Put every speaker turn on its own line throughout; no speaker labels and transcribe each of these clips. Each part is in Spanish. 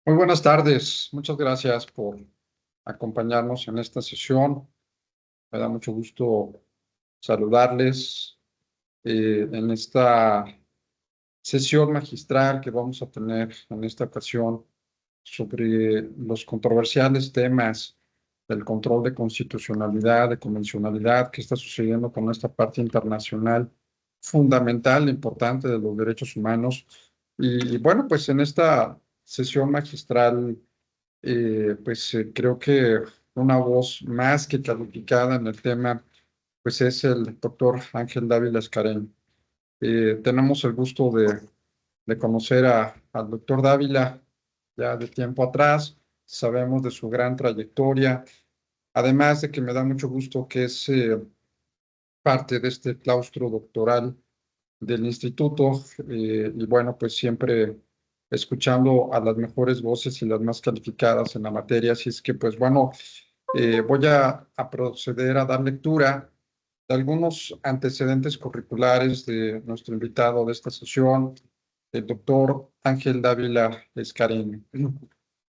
Muy buenas tardes. Muchas gracias por acompañarnos en esta sesión. Me da mucho gusto saludarles en esta sesión magistral que vamos a tener en esta ocasión sobre los controversiales temas del control de constitucionalidad, de convencionalidad que está sucediendo con esta parte internacional fundamental, importante de los derechos humanos. Y bueno, pues en esta sesión magistral creo que una voz más que calificada en el tema, pues es el doctor Ángel Dávila Escarén. Tenemos el gusto de conocer al doctor Dávila ya de tiempo atrás, sabemos de su gran trayectoria, además de que me da mucho gusto que es parte de este claustro doctoral del instituto y bueno, pues siempre escuchando a las mejores voces y las más calificadas en la materia. Así es que pues bueno, voy a proceder a dar lectura de algunos antecedentes curriculares de nuestro invitado de esta sesión, el doctor Ángel Dávila Escareño.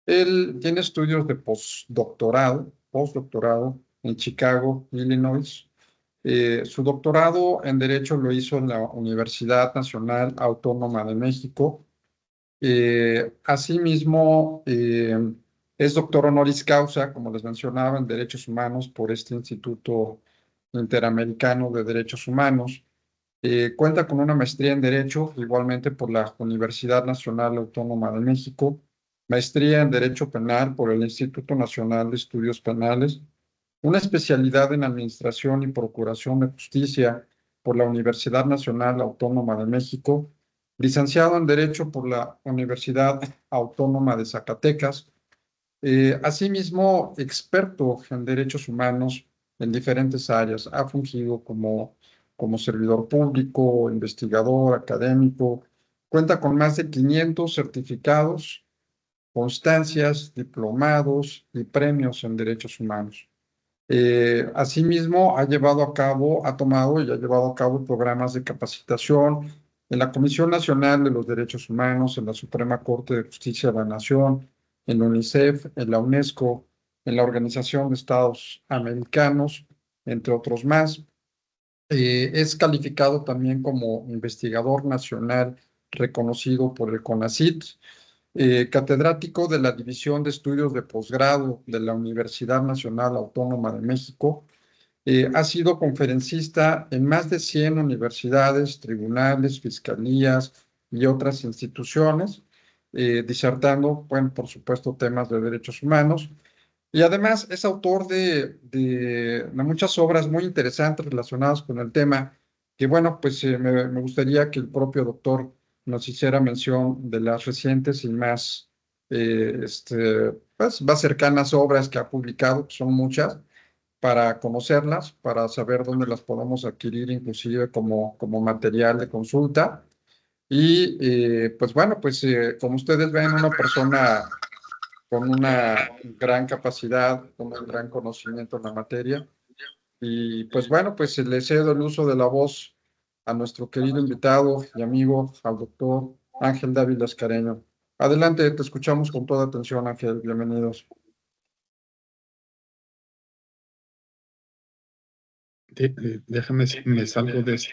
Él tiene estudios de postdoctorado en Chicago, Illinois. Su doctorado en Derecho lo hizo en la Universidad Nacional Autónoma de México. Asimismo, es doctor honoris causa, como les mencionaba, en Derechos Humanos por este Instituto Interamericano de Derechos Humanos. Cuenta con una maestría en Derecho, igualmente por la Universidad Nacional Autónoma de México, maestría en Derecho Penal por el Instituto Nacional de Estudios Penales, una especialidad en Administración y Procuración de Justicia por la Universidad Nacional Autónoma de México, licenciado en Derecho por la Universidad Autónoma de Zacatecas, asimismo experto en derechos humanos en diferentes áreas. Ha fungido como servidor público, investigador, académico, cuenta con más de 500 certificados, constancias, diplomados y premios en derechos humanos. Asimismo, ha tomado y ha llevado a cabo programas de capacitación en la Comisión Nacional de los Derechos Humanos, en la Suprema Corte de Justicia de la Nación, en la UNICEF, en la UNESCO, en la Organización de Estados Americanos, entre otros más. Es calificado también como investigador nacional reconocido por el CONACYT, catedrático de la División de Estudios de Posgrado de la Universidad Nacional Autónoma de México. Ha sido conferencista en más de 100 universidades, tribunales, fiscalías y otras instituciones, disertando, bueno, por supuesto, temas de derechos humanos. Y además es autor de muchas obras muy interesantes relacionadas con el tema, que bueno, pues me gustaría que el propio doctor nos hiciera mención de las recientes y más, pues, más cercanas obras que ha publicado, que son muchas, para conocerlas, para saber dónde las podemos adquirir, inclusive como material de consulta. Y pues bueno, pues como ustedes ven, una persona con una gran capacidad, con un gran conocimiento en la materia. Y pues bueno, pues le cedo el uso de la voz a nuestro querido invitado y amigo, al doctor Ángel Dávila Escareño. Adelante, te escuchamos con toda atención, Ángel. Bienvenidos.
Déjame si me salgo de eso.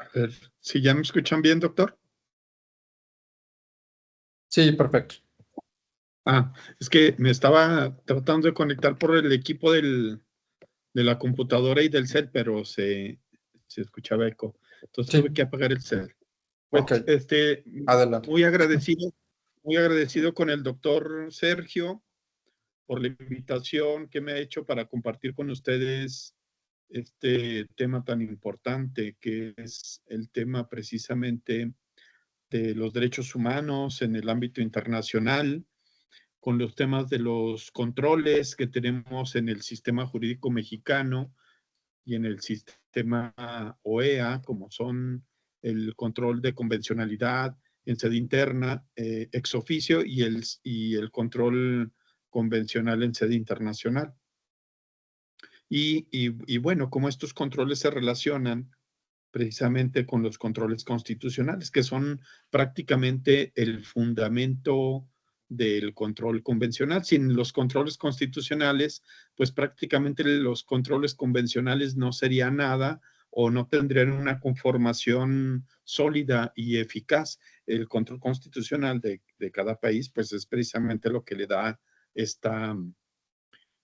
A ver, si ya me escuchan bien, doctor.
Sí, perfecto.
Es que me estaba tratando de conectar por el equipo de la computadora y del cel, pero se escuchaba eco. Entonces tuve
Sí,
que apagar el cel. Pues,
ok, adelante.
muy agradecido con el doctor Sergio por la invitación que me ha hecho para compartir con ustedes este tema tan importante que es el tema precisamente de los derechos humanos en el ámbito internacional con los temas de los controles que tenemos en el sistema jurídico mexicano y en el sistema OEA, como son el control de convencionalidad en sede interna, ex oficio, y el control convencional en sede internacional. Y bueno, cómo estos controles se relacionan precisamente con los controles constitucionales, que son prácticamente el fundamento del control convencional. Sin los controles constitucionales, pues prácticamente los controles convencionales no serían nada o no tendrían una conformación sólida y eficaz. El control constitucional de cada país, pues es precisamente lo que le da esta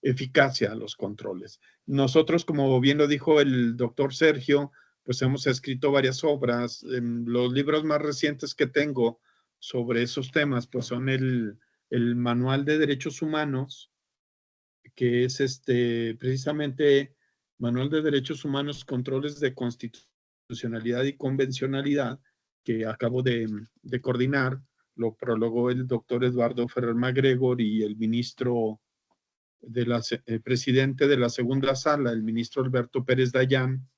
eficacia a los controles. Nosotros, como bien lo dijo el doctor Sergio, pues hemos escrito varias obras. Los libros más recientes que tengo sobre esos temas, pues son el Manual de Derechos Humanos, que es precisamente Manual de Derechos Humanos, Controles de Constitucionalidad y Convencionalidad, que acabo de coordinar. Lo prologó el doctor Eduardo Ferrer MacGregor y el ministro presidente de la segunda sala, el ministro Alberto Pérez Dayán.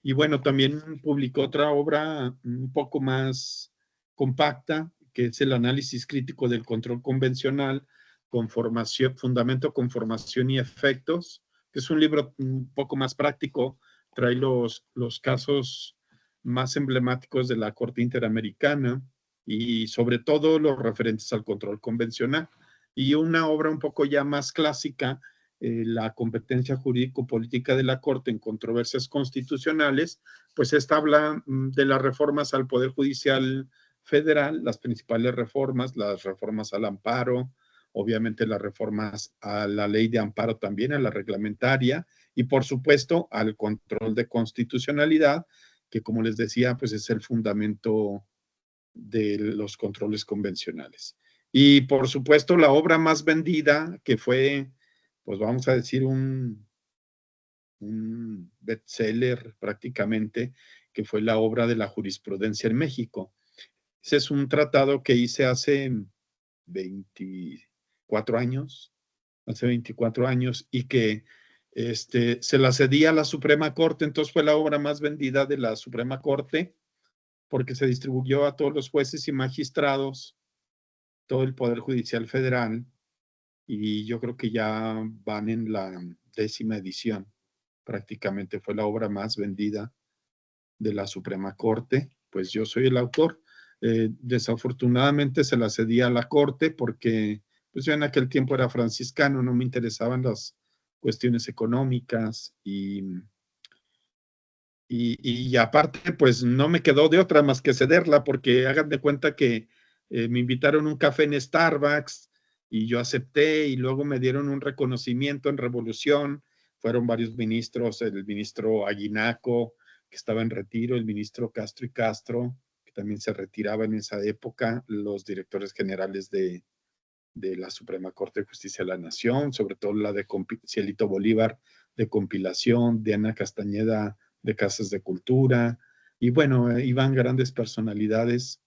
Y bueno, también publicó otra obra un poco más compacta, que es el análisis crítico del control convencional, conformación, fundamento, conformación y efectos, que es un libro un poco más práctico, trae los casos más emblemáticos de la Corte Interamericana y sobre todo los referentes al control convencional. Y una obra un poco ya más clásica, la competencia jurídico-política de la Corte en controversias constitucionales, pues esta habla de las reformas al Poder Judicial Federal, las principales reformas, las reformas al amparo, obviamente las reformas a la ley de amparo también, a la reglamentaria, y por supuesto al control de constitucionalidad, que como les decía, pues es el fundamento de los controles convencionales. Y por supuesto la obra más vendida, que fue, pues vamos a decir, un bestseller prácticamente, que fue la obra de la jurisprudencia en México. Ese es un tratado que hice hace 24 años, y que se la cedí a la Suprema Corte, entonces fue la obra más vendida de la Suprema Corte, porque se distribuyó a todos los jueces y magistrados, todo el Poder Judicial Federal, y yo creo que ya van en la 10ª edición. Prácticamente fue la obra más vendida de la Suprema Corte, pues yo soy el autor. Desafortunadamente se la cedí a la Corte porque pues yo en aquel tiempo era franciscano, no me interesaban las cuestiones económicas y aparte pues no me quedó de otra más que cederla, porque hagan de cuenta que me invitaron a un café en Starbucks y yo acepté, y luego me dieron un reconocimiento en Revolución. Fueron varios ministros, el ministro Aguinaco, que estaba en retiro, el ministro Castro y Castro, que también se retiraba en esa época, los directores generales de la Suprema Corte de Justicia de la Nación, sobre todo la de Cielito Bolívar de compilación, Diana Castañeda de Casas de Cultura, y bueno, iban grandes personalidades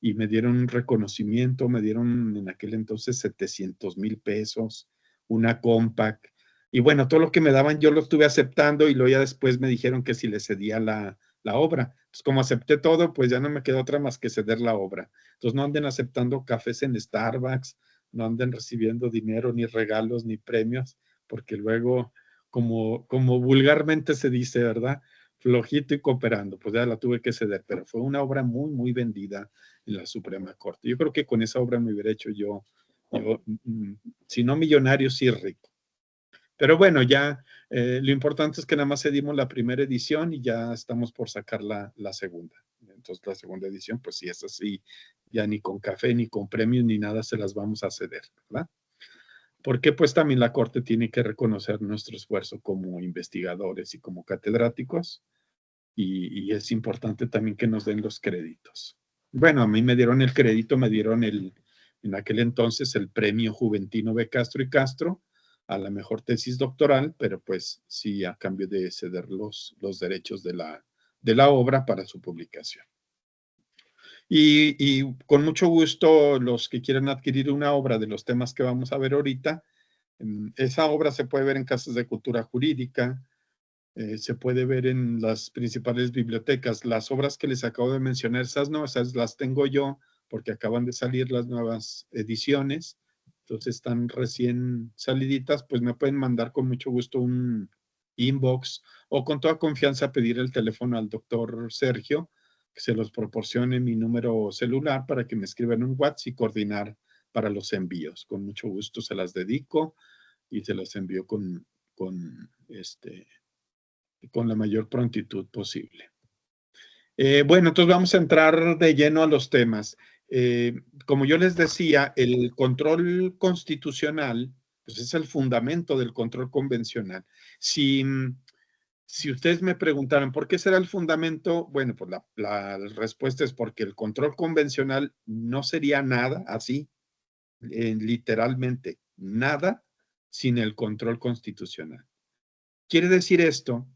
y me dieron un reconocimiento, me dieron en aquel entonces 700,000 pesos, una compact, y bueno, todo lo que me daban yo lo estuve aceptando, y luego ya después me dijeron que si le cedía la obra. Entonces, como acepté todo, pues ya no me quedó otra más que ceder la obra. Entonces, no anden aceptando cafés en Starbucks, no anden recibiendo dinero, ni regalos, ni premios, porque luego, como vulgarmente se dice, ¿verdad? Flojito y cooperando, pues ya la tuve que ceder, pero fue una obra muy, muy vendida en la Suprema Corte. Yo creo que con esa obra me hubiera hecho yo si no millonario, sí rico. Pero bueno, ya lo importante es que nada más cedimos la primera edición y ya estamos por sacar la segunda. Entonces la segunda edición, pues sí, es así, ya ni con café, ni con premios, ni nada se las vamos a ceder, ¿verdad? Porque pues también la Corte tiene que reconocer nuestro esfuerzo como investigadores y como catedráticos, y es importante también que nos den los créditos. Bueno, a mí me dieron el crédito, me dieron en aquel entonces el premio Juventino B. Castro y Castro a la mejor tesis doctoral, pero pues sí a cambio de ceder los derechos de la obra para su publicación. Y con mucho gusto, los que quieran adquirir una obra de los temas que vamos a ver ahorita, esa obra se puede ver en casas de cultura jurídica, se puede ver en las principales bibliotecas. Las obras que les acabo de mencionar, esas no, esas las tengo yo porque acaban de salir las nuevas ediciones, entonces están recién saliditas, pues me pueden mandar con mucho gusto un inbox o con toda confianza pedir el teléfono al doctor Sergio, que se los proporcione mi número celular para que me escriban un WhatsApp y coordinar para los envíos. Con mucho gusto se las dedico y se las envío con la mayor prontitud posible. Bueno, entonces vamos a entrar de lleno a los temas. Como yo les decía, el control constitucional pues es el fundamento del control convencional. Si ustedes me preguntaran por qué será el fundamento, bueno, pues la respuesta es porque el control convencional no sería nada así, literalmente nada, sin el control constitucional. Quiere decir esto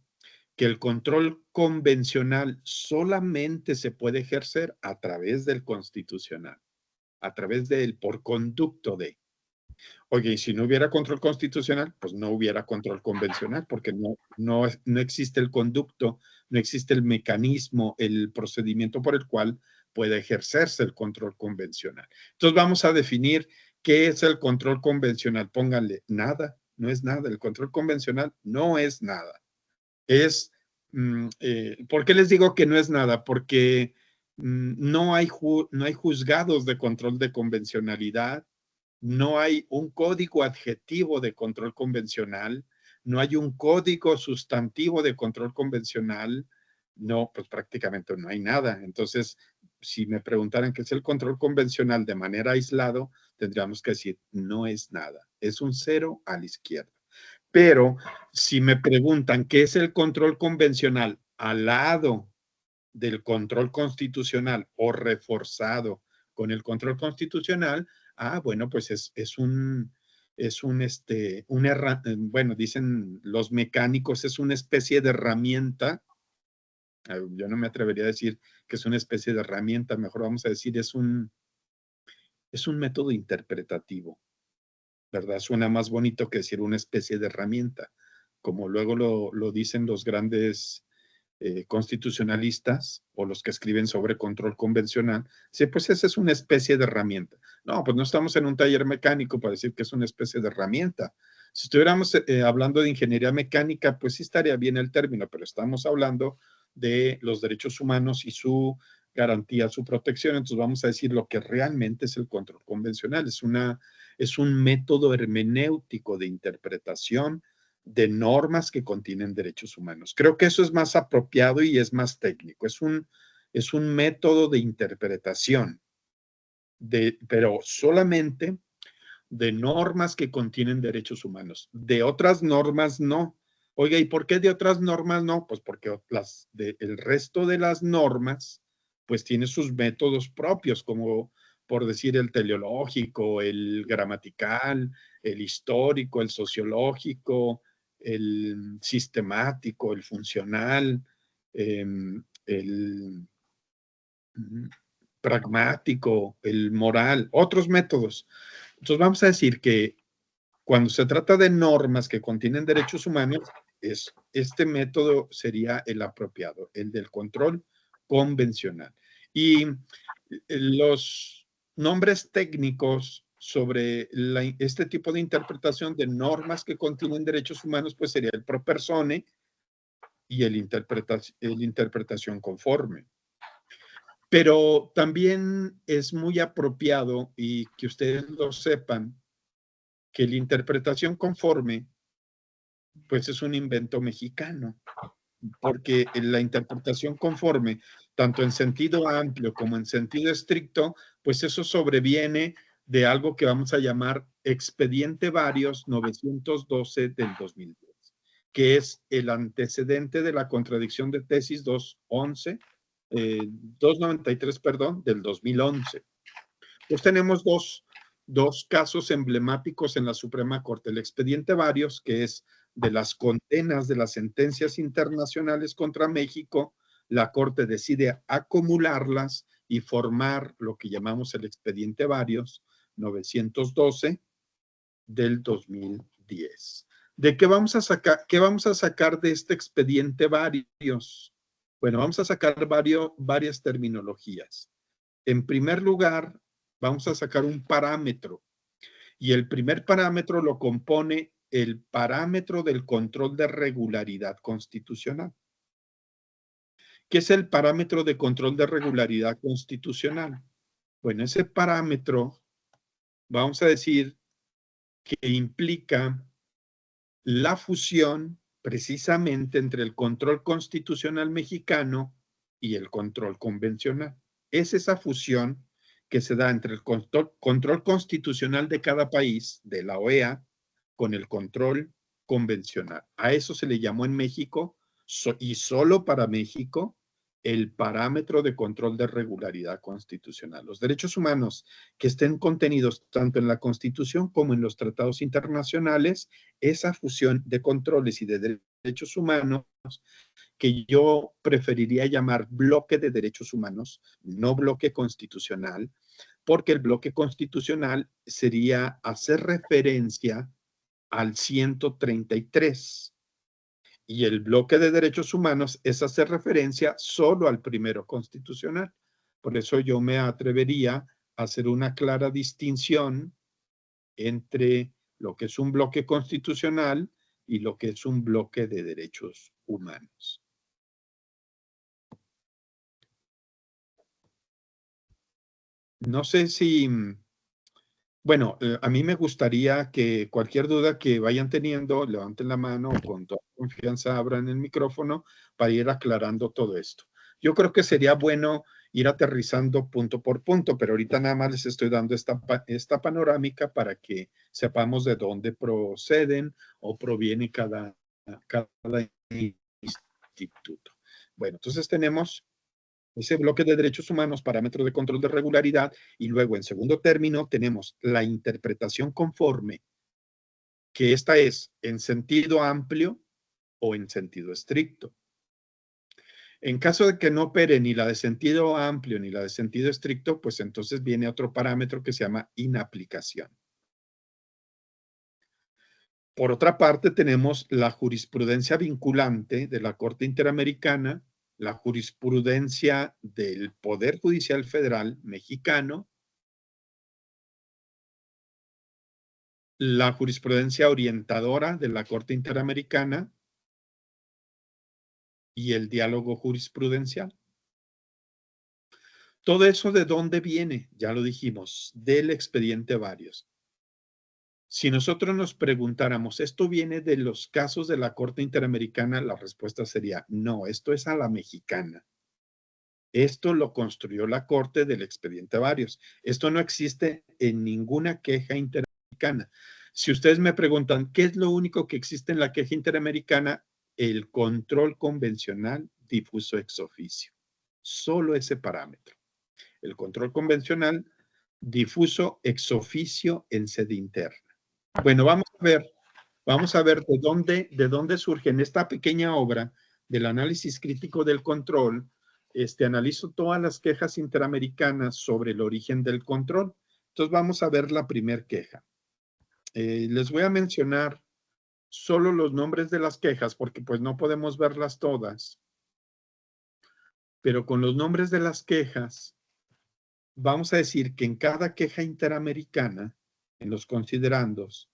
que el control convencional solamente se puede ejercer a través del constitucional, a través del por conducto de. Oye, y si no hubiera control constitucional, pues no hubiera control convencional, porque no existe el conducto, no existe el mecanismo, el procedimiento por el cual puede ejercerse el control convencional. Entonces vamos a definir qué es el control convencional. Pónganle nada, no es nada. El control convencional no es nada. ¿Por qué les digo que no es nada? Porque no hay juzgados de control de convencionalidad, no hay un código adjetivo de control convencional, no hay un código sustantivo de control convencional, no, pues prácticamente no hay nada. Entonces, si me preguntaran qué es el control convencional de manera aislado, tendríamos que decir, no es nada, es un cero a la izquierda. Pero si me preguntan qué es el control convencional al lado del control constitucional o reforzado con el control constitucional, bueno, pues bueno, dicen los mecánicos, es una especie de herramienta. Yo no me atrevería a decir que es una especie de herramienta, mejor vamos a decir es un método interpretativo, ¿verdad? Suena más bonito que decir una especie de herramienta, como luego lo dicen los grandes constitucionalistas o los que escriben sobre control convencional. Sí, pues esa es una especie de herramienta. No, pues no estamos en un taller mecánico para decir que es una especie de herramienta. Si estuviéramos hablando de ingeniería mecánica, pues sí estaría bien el término, pero estamos hablando de los derechos humanos y su garantía, su protección. Entonces vamos a decir lo que realmente es el control convencional. Es un método hermenéutico de interpretación de normas que contienen derechos humanos. Creo que eso es más apropiado y es más técnico. Es un método de interpretación, pero solamente de normas que contienen derechos humanos. De otras normas no. Oiga, ¿y por qué de otras normas no? Pues porque el resto de las normas pues tiene sus métodos propios, como por decir el teleológico, el gramatical, el histórico, el sociológico, el sistemático, el funcional, el pragmático, el moral, otros métodos. Entonces vamos a decir que cuando se trata de normas que contienen derechos humanos, este método sería el apropiado, el del control convencional. Y los nombres técnicos sobre este tipo de interpretación de normas que contienen derechos humanos, pues sería el pro persone y el interpretación conforme. Pero también es muy apropiado y que ustedes lo sepan, que la interpretación conforme pues es un invento mexicano, porque la interpretación conforme, tanto en sentido amplio como en sentido estricto, pues eso sobreviene de algo que vamos a llamar Expediente Varios 912 del 2010, que es el antecedente de la contradicción de tesis 293, perdón, del 2011. Pues tenemos dos casos emblemáticos en la Suprema Corte. El Expediente Varios, que es de las condenas de las sentencias internacionales contra México, la Corte decide acumularlas y formar lo que llamamos el expediente Varios 912 del 2010. ¿De qué vamos a sacar? ¿Qué vamos a sacar de este expediente Varios? Bueno, vamos a sacar varias terminologías. En primer lugar, vamos a sacar un parámetro. Y el primer parámetro lo compone el parámetro del control de regularidad constitucional. ¿Qué es el parámetro de control de regularidad constitucional? Bueno, ese parámetro, vamos a decir que implica la fusión precisamente entre el control constitucional mexicano y el control convencional. Es esa fusión que se da entre el control constitucional de cada país, de la OEA, con el control convencional. A eso se le llamó en México, y solo para México, el parámetro de control de regularidad constitucional. Los derechos humanos que estén contenidos tanto en la Constitución como en los tratados internacionales, esa fusión de controles y de derechos humanos que yo preferiría llamar bloque de derechos humanos, no bloque constitucional, porque el bloque constitucional sería hacer referencia al 133 y el bloque de derechos humanos es hacer referencia solo al primero constitucional. Por eso yo me atrevería a hacer una clara distinción entre lo que es un bloque constitucional y lo que es un bloque de derechos humanos. No sé si, bueno, a mí me gustaría que cualquier duda que vayan teniendo, levanten la mano o con toda confianza abran el micrófono para ir aclarando todo esto. Yo creo que sería bueno ir aterrizando punto por punto, pero ahorita nada más les estoy dando esta panorámica para que sepamos de dónde proceden o proviene cada instituto. Bueno, entonces tenemos ese bloque de derechos humanos, parámetros de control de regularidad, y luego en segundo término tenemos la interpretación conforme, que esta es en sentido amplio o en sentido estricto. En caso de que no opere ni la de sentido amplio ni la de sentido estricto, pues entonces viene otro parámetro que se llama inaplicación. Por otra parte, tenemos la jurisprudencia vinculante de la Corte Interamericana, la jurisprudencia del Poder Judicial Federal mexicano, la jurisprudencia orientadora de la Corte Interamericana y el diálogo jurisprudencial. Todo eso, ¿de dónde viene? Ya lo dijimos, del expediente Varios. Si nosotros nos preguntáramos, ¿esto viene de los casos de la Corte Interamericana? La respuesta sería, no, esto es a la mexicana. Esto lo construyó la Corte del expediente Varios. Esto no existe en ninguna queja interamericana. Si ustedes me preguntan, ¿qué es lo único que existe en la queja interamericana? El control convencional difuso ex oficio. Solo ese parámetro. El control convencional difuso ex oficio en sede interna. Bueno, vamos a ver de dónde surge en esta pequeña obra del análisis crítico del control. Analizo todas las quejas interamericanas sobre el origen del control. Entonces vamos a ver la primer queja. Les voy a mencionar solo los nombres de las quejas porque pues no podemos verlas todas. Pero con los nombres de las quejas, vamos a decir que en cada queja interamericana, en los considerandos,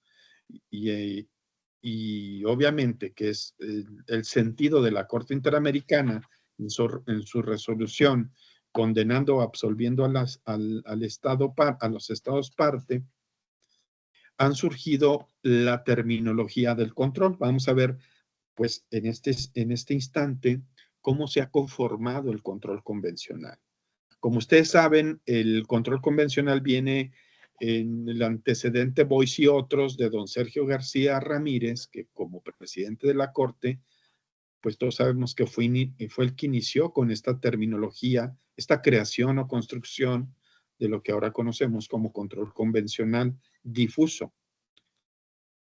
y obviamente que es el sentido de la Corte Interamericana en su resolución condenando o absolviendo a los estados parte, han surgido la terminología del control. Vamos a ver, pues, en este instante, cómo se ha conformado el control convencional. Como ustedes saben, el control convencional viene en el antecedente Boyce y otros de don Sergio García Ramírez, que como presidente de la Corte, pues todos sabemos que fue el que inició con esta terminología, esta creación o construcción de lo que ahora conocemos como control convencional difuso.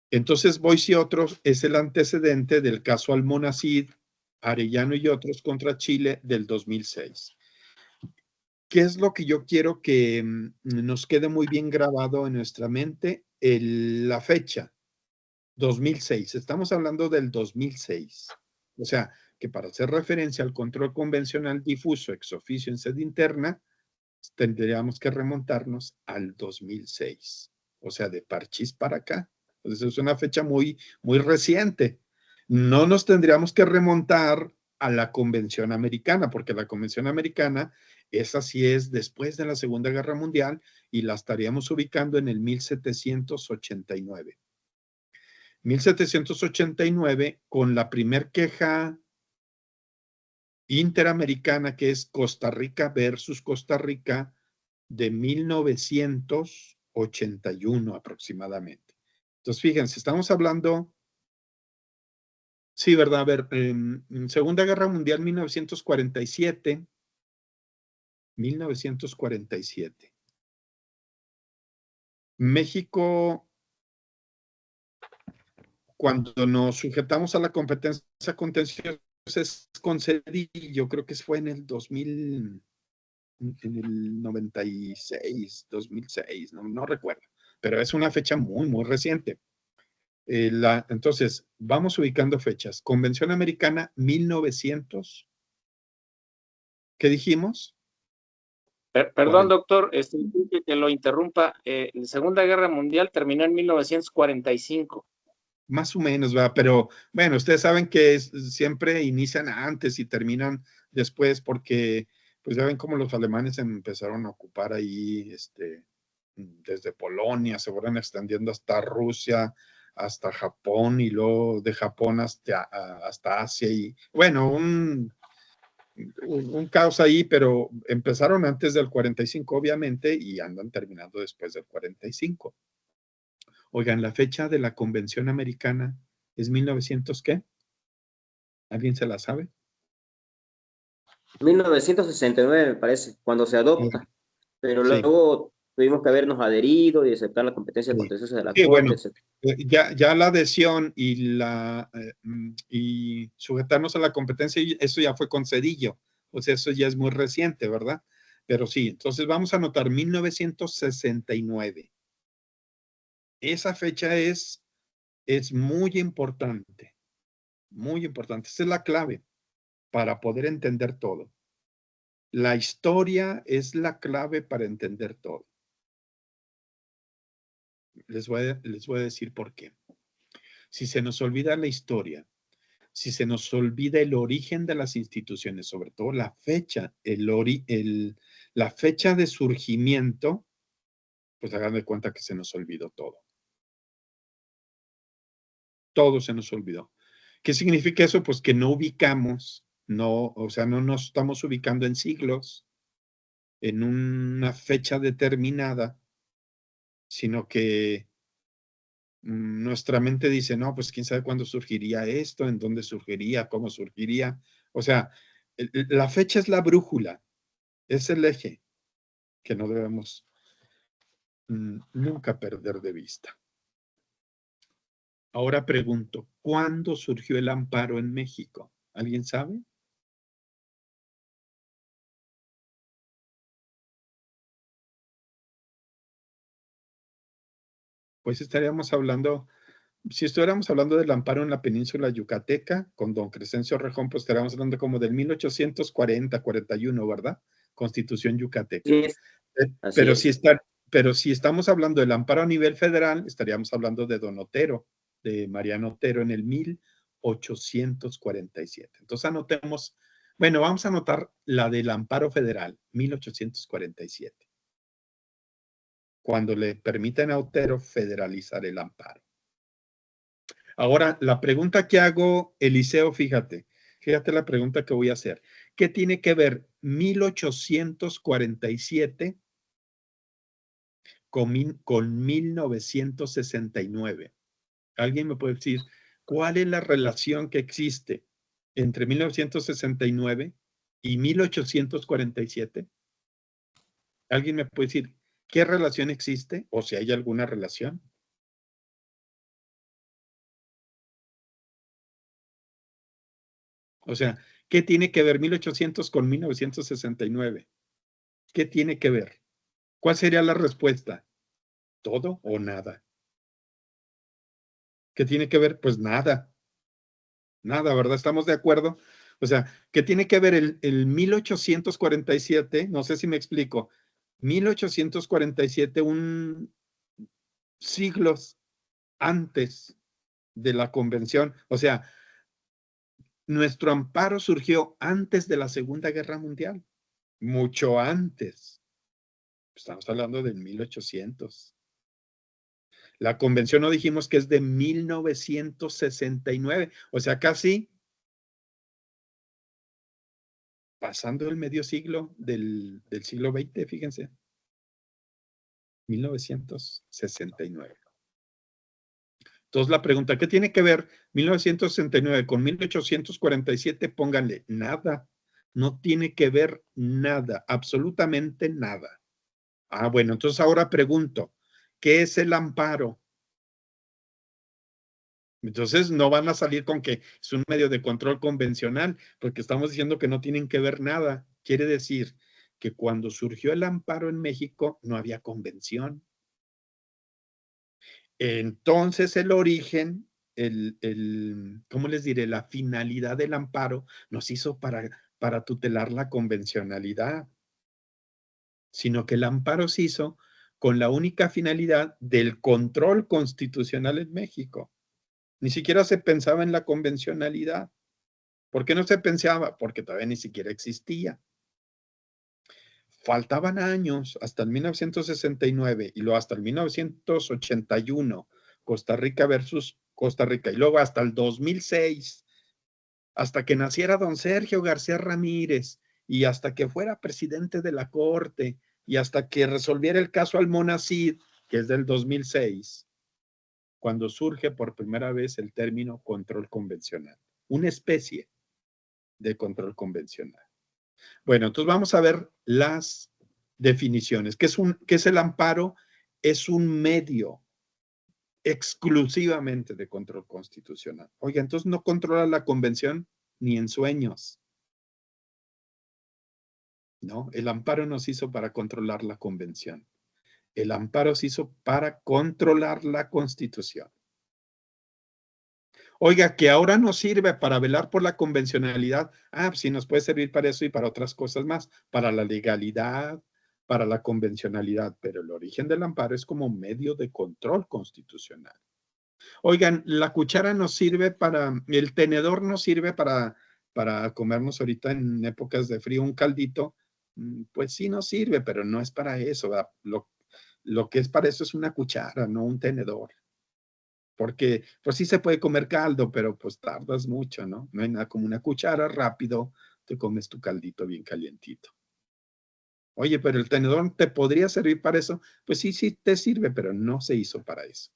Entonces, Boyce y otros es el antecedente del caso Almonacid, Arellano y otros contra Chile del 2006. ¿qué es lo que yo quiero que nos quede muy bien grabado en nuestra mente? La fecha, 2006. Estamos hablando del 2006. O sea, que para hacer referencia al control convencional difuso ex oficio en sede interna, tendríamos que remontarnos al 2006. O sea, de parchís para acá. Entonces es una fecha muy, muy reciente. No nos tendríamos que remontar a la Convención Americana, porque la Convención Americana, esa sí es después de la Segunda Guerra Mundial y la estaríamos ubicando en el 1789. 1789, con la primer queja interamericana, que es Costa Rica versus Costa Rica, de 1981 aproximadamente. Entonces, fíjense, estamos hablando, sí, ¿verdad? A ver, en Segunda Guerra Mundial, 1947. México, cuando nos sujetamos a la competencia contenciosa, es con Cedillo, creo que fue en el 2000, en el 96, 2006, no recuerdo, pero es una fecha muy, muy reciente. Entonces, vamos ubicando fechas. Convención Americana, 1900, ¿qué dijimos?
Perdón, doctor, disculpe que lo interrumpa. La Segunda Guerra Mundial terminó en 1945.
Más o menos, va, pero bueno, ustedes saben que siempre inician antes y terminan después porque, pues ya ven cómo los alemanes empezaron a ocupar ahí, desde Polonia, se fueron extendiendo hasta Rusia, hasta Japón y luego de Japón hasta Asia y, bueno, un caos ahí, pero empezaron antes del 45, obviamente, y andan terminando después del 45. Oigan, la fecha de la Convención Americana es 1900, ¿qué? ¿Alguien se la sabe?
1969 me parece, cuando se adopta, pero
Sí,
luego tuvimos que habernos adherido y aceptar la competencia
sí.
contenciosa de la
Sí,
Corte,
bueno,
etc.
ya la adhesión y sujetarnos a la competencia, eso ya fue con Cedillo, o sea, eso ya es muy reciente, ¿verdad? Pero sí, entonces vamos a anotar 1969. Esa fecha es muy importante, muy importante. Esa es la clave para poder entender todo. La historia es la clave para entender todo. Les voy a decir por qué. Si se nos olvida la historia, si se nos olvida el origen de las instituciones, sobre todo la fecha, la fecha de surgimiento, pues hagan de cuenta que se nos olvidó todo. Todo se nos olvidó. ¿Qué significa eso? Pues que no ubicamos, o sea, no nos estamos ubicando en siglos, en una fecha determinada, sino que nuestra mente dice, no, pues quién sabe cuándo surgiría esto, en dónde surgiría, cómo surgiría. O sea, la fecha es la brújula, es el eje que no debemos nunca perder de vista. Ahora pregunto, ¿cuándo surgió el amparo en México? ¿Alguien sabe? Pues estaríamos hablando, si estuviéramos hablando del amparo en la península yucateca, con don Crescencio Rejón, pues estaríamos hablando como del 1840, 41, ¿verdad? Constitución yucateca.
Sí, así
Pero
es.
pero si estamos hablando del amparo a nivel federal, estaríamos hablando de don Otero, de Mariano Otero, en el 1847. Entonces anotemos, bueno, vamos a anotar la del amparo federal, 1847, cuando le permiten a Otero federalizar el amparo. Ahora, la pregunta que hago, Eliseo, fíjate la pregunta que voy a hacer. ¿Qué tiene que ver 1847 con 1969? ¿Alguien me puede decir cuál es la relación que existe entre 1969 y 1847? ¿Alguien me puede decir qué relación existe o si hay alguna relación? O sea, ¿qué tiene que ver 1800 con 1969? ¿Qué tiene que ver? ¿Cuál sería la respuesta? ¿Todo o nada? ¿Qué tiene que ver? Pues nada. Nada, ¿verdad? ¿Estamos de acuerdo? O sea, ¿qué tiene que ver el 1847? No sé si me explico. 1847, siglos antes de la convención. O sea, nuestro amparo surgió antes de la Segunda Guerra Mundial, mucho antes. Estamos hablando del 1800. La convención no dijimos que es de 1969, o sea, casi pasando el medio siglo del siglo XX, fíjense. 1969. Entonces la pregunta, ¿qué tiene que ver 1969 con 1847? Pónganle nada. No tiene que ver nada, absolutamente nada. Ah, bueno, entonces ahora pregunto, ¿qué es el amparo? Entonces no van a salir con que es un medio de control convencional, porque estamos diciendo que no tienen que ver nada. Quiere decir que cuando surgió el amparo en México no había convención. Entonces el origen, ¿cómo les diré? La finalidad del amparo nos hizo para tutelar la convencionalidad, sino que el amparo se hizo con la única finalidad del control constitucional en México. Ni siquiera se pensaba en la convencionalidad. ¿Por qué no se pensaba? Porque todavía ni siquiera existía. Faltaban años hasta el 1969 y luego hasta el 1981, Costa Rica versus Costa Rica, y luego hasta el 2006, hasta que naciera don Sergio García Ramírez y hasta que fuera presidente de la Corte y hasta que resolviera el caso Almonacid, que es del 2006, cuando surge por primera vez el término control convencional, una especie de control convencional. Bueno, entonces vamos a ver las definiciones. ¿Qué es el amparo? Es un medio exclusivamente de control constitucional. Oiga, entonces no controla la convención ni en sueños. No, el amparo no se hizo para controlar la convención. El amparo se hizo para controlar la Constitución. Oiga, que ahora nos sirve para velar por la convencionalidad. Ah, pues sí, nos puede servir para eso y para otras cosas más, para la legalidad, para la convencionalidad, pero el origen del amparo es como medio de control constitucional. Oigan, la cuchara nos sirve el tenedor nos sirve para comernos ahorita en épocas de frío un caldito. Pues sí nos sirve, pero no es para eso, ¿verdad? Lo que es para eso es una cuchara, no un tenedor. Porque pues sí se puede comer caldo, pero pues tardas mucho, ¿no? No hay nada como una cuchara, rápido te comes tu caldito bien calientito. Oye, pero el tenedor te podría servir para eso. Pues sí, sí te sirve, pero no se hizo para eso.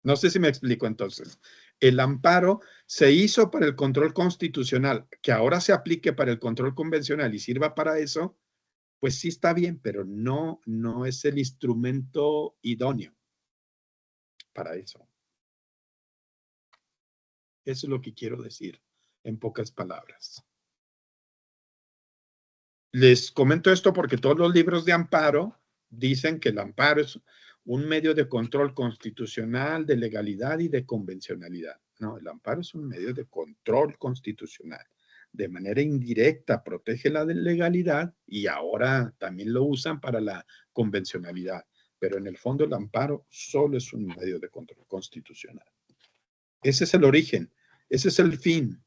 No sé si me explico entonces. El amparo se hizo para el control constitucional, que ahora se aplique para el control convencional y sirva para eso, pues sí está bien, pero no es el instrumento idóneo para eso. Eso es lo que quiero decir en pocas palabras. Les comento esto porque todos los libros de amparo dicen que el amparo es un medio de control constitucional, de legalidad y de convencionalidad. No, el amparo es un medio de control constitucional. De manera indirecta protege la legalidad y ahora también lo usan para la convencionalidad. Pero en el fondo el amparo solo es un medio de control constitucional. Ese es el origen, ese es el fin,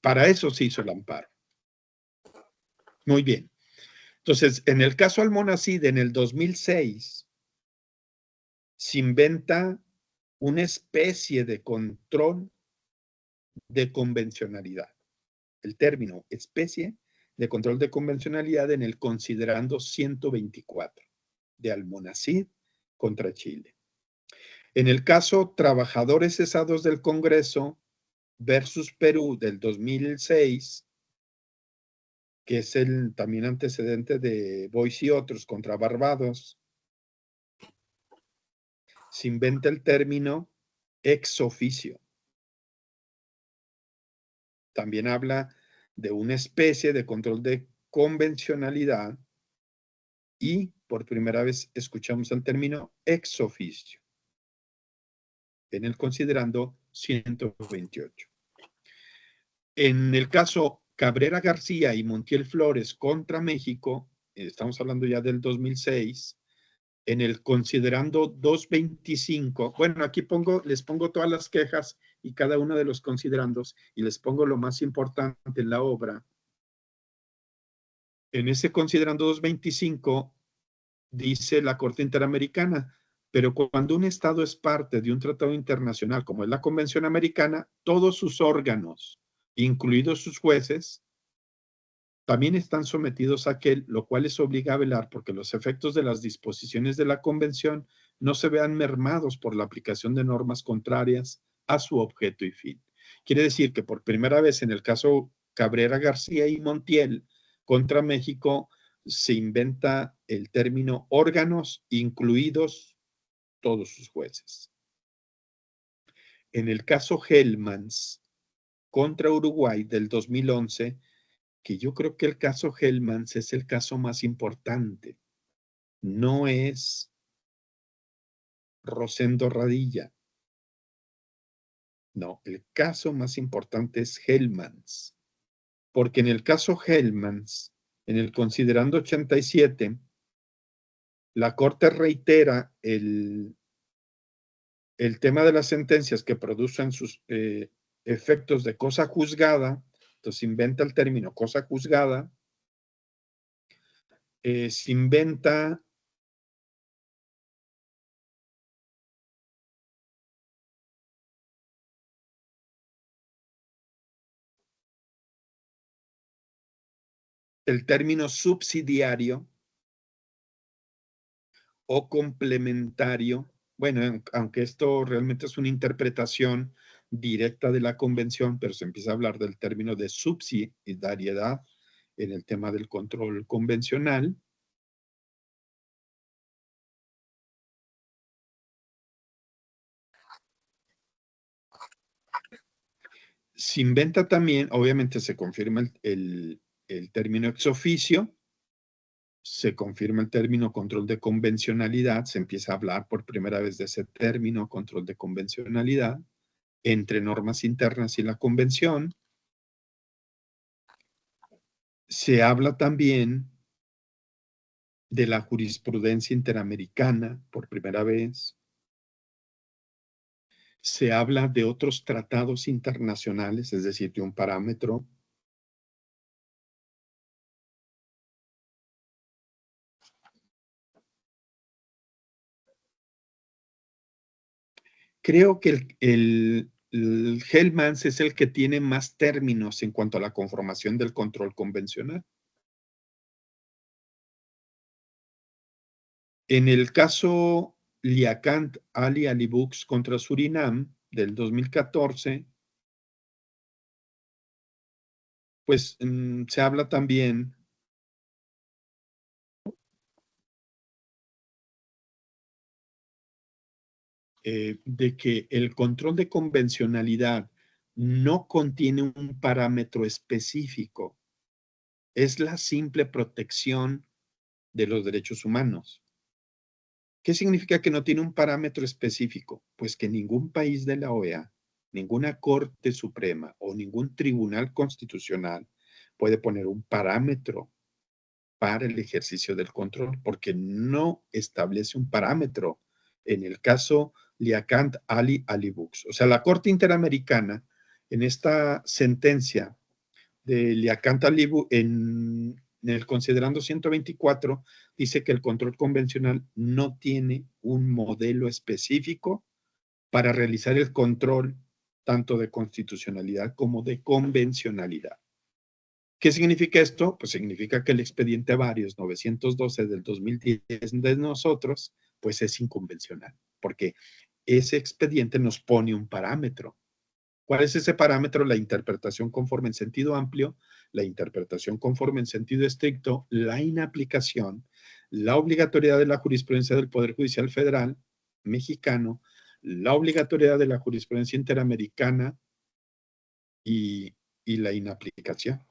para eso se hizo el amparo. Muy bien. Entonces, en el caso Almonacid, en el 2006, se inventa una especie de control de convencionalidad. El término especie de control de convencionalidad en el considerando 124 de Almonacid contra Chile. En el caso Trabajadores Cesados del Congreso versus Perú del 2006, que es el también antecedente de Boyce y otros contra Barbados, se inventa el término ex officio. También habla de una especie de control de convencionalidad y por primera vez escuchamos el término ex oficio en el considerando 128. En el caso Cabrera García y Montiel Flores contra México, estamos hablando ya del 2006, en el considerando 225, bueno, aquí les pongo todas las quejas y cada uno de los considerandos y les pongo lo más importante en la obra. En ese considerando 225 dice la Corte Interamericana, pero cuando un Estado es parte de un tratado internacional como es la Convención Americana, todos sus órganos, incluidos sus jueces, también están sometidos a aquel, lo cual les obliga a velar porque los efectos de las disposiciones de la Convención no se vean mermados por la aplicación de normas contrarias a su objeto y fin. Quiere decir que por primera vez en el caso Cabrera García y Montiel contra México se inventa el término órganos, incluidos todos sus jueces. En el caso Hellmans contra Uruguay del 2011, que yo creo que el caso Hellmans es el caso más importante. No es Rosendo Radilla. No, el caso más importante es Hellmans. Porque en el caso Hellmans, en el considerando 87, la Corte reitera el tema de las sentencias que producen sus efectos de cosa juzgada. Entonces inventa el término cosa juzgada. Se inventa el término subsidiario o complementario. Bueno, aunque esto realmente es una interpretación directa de la convención, pero se empieza a hablar del término de subsidiariedad en el tema del control convencional. Se inventa también, obviamente se confirma el término ex oficio, se confirma el término control de convencionalidad, se empieza a hablar por primera vez de ese término control de convencionalidad entre normas internas y la convención. Se habla también de la jurisprudencia interamericana por primera vez. Se habla de otros tratados internacionales, es decir, de un parámetro. Creo que el Hellmans es el que tiene más términos en cuanto a la conformación del control convencional. En el caso Liakant Ali Alibux contra Surinam del 2014, pues se habla también de que el control de convencionalidad no contiene un parámetro específico, es la simple protección de los derechos humanos. ¿Qué significa que no tiene un parámetro específico? Pues que ningún país de la OEA, ninguna Corte Suprema o ningún tribunal constitucional puede poner un parámetro para el ejercicio del control, porque no establece un parámetro. En el caso Liakant Ali Alibux. O sea, la Corte Interamericana, en esta sentencia de Liakant Alibux, en el considerando 124, dice que el control convencional no tiene un modelo específico para realizar el control tanto de constitucionalidad como de convencionalidad. ¿Qué significa esto? Pues significa que el expediente Varios 912 del 2010 de nosotros, pues es inconvencional, porque ese expediente nos pone un parámetro. ¿Cuál es ese parámetro? La interpretación conforme en sentido amplio, la interpretación conforme en sentido estricto, la inaplicación, la obligatoriedad de la jurisprudencia del Poder Judicial Federal mexicano, la obligatoriedad de la jurisprudencia interamericana y la inaplicación.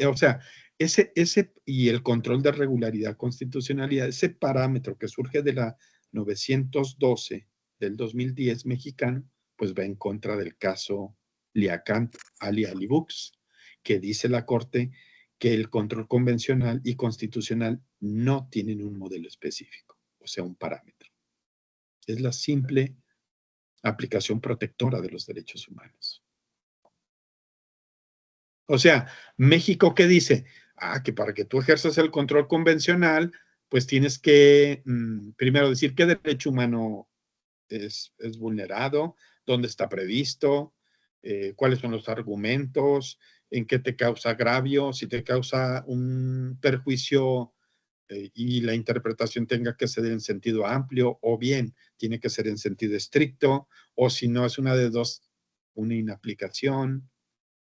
O sea, y el control de regularidad, constitucionalidad, ese parámetro que surge de la 912 del 2010 mexicano, pues va en contra del caso Liacant Ali Books, que dice la Corte que el control convencional y constitucional no tienen un modelo específico, o sea, un parámetro. Es la simple aplicación protectora de los derechos humanos. O sea, México, ¿qué dice? Que para que tú ejerzas el control convencional, pues tienes que primero decir qué derecho humano es vulnerado, dónde está previsto, cuáles son los argumentos, en qué te causa agravio, si te causa un perjuicio y la interpretación tenga que ser en sentido amplio, o bien tiene que ser en sentido estricto, o si no es una de dos, una inaplicación,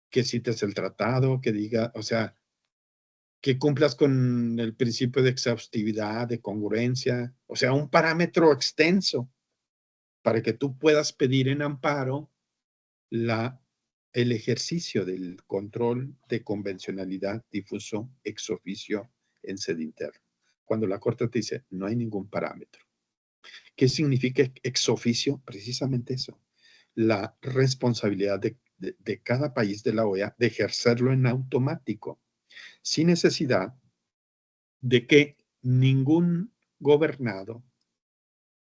que cites el tratado, que diga, o sea, que cumplas con el principio de exhaustividad, de congruencia, o sea, un parámetro extenso para que tú puedas pedir en amparo el ejercicio del control de convencionalidad difuso ex oficio en sede interna. Cuando la Corte te dice, no hay ningún parámetro. ¿Qué significa ex oficio? Precisamente eso. La responsabilidad de cada país de la OEA de ejercerlo en automático, sin necesidad de que ningún gobernado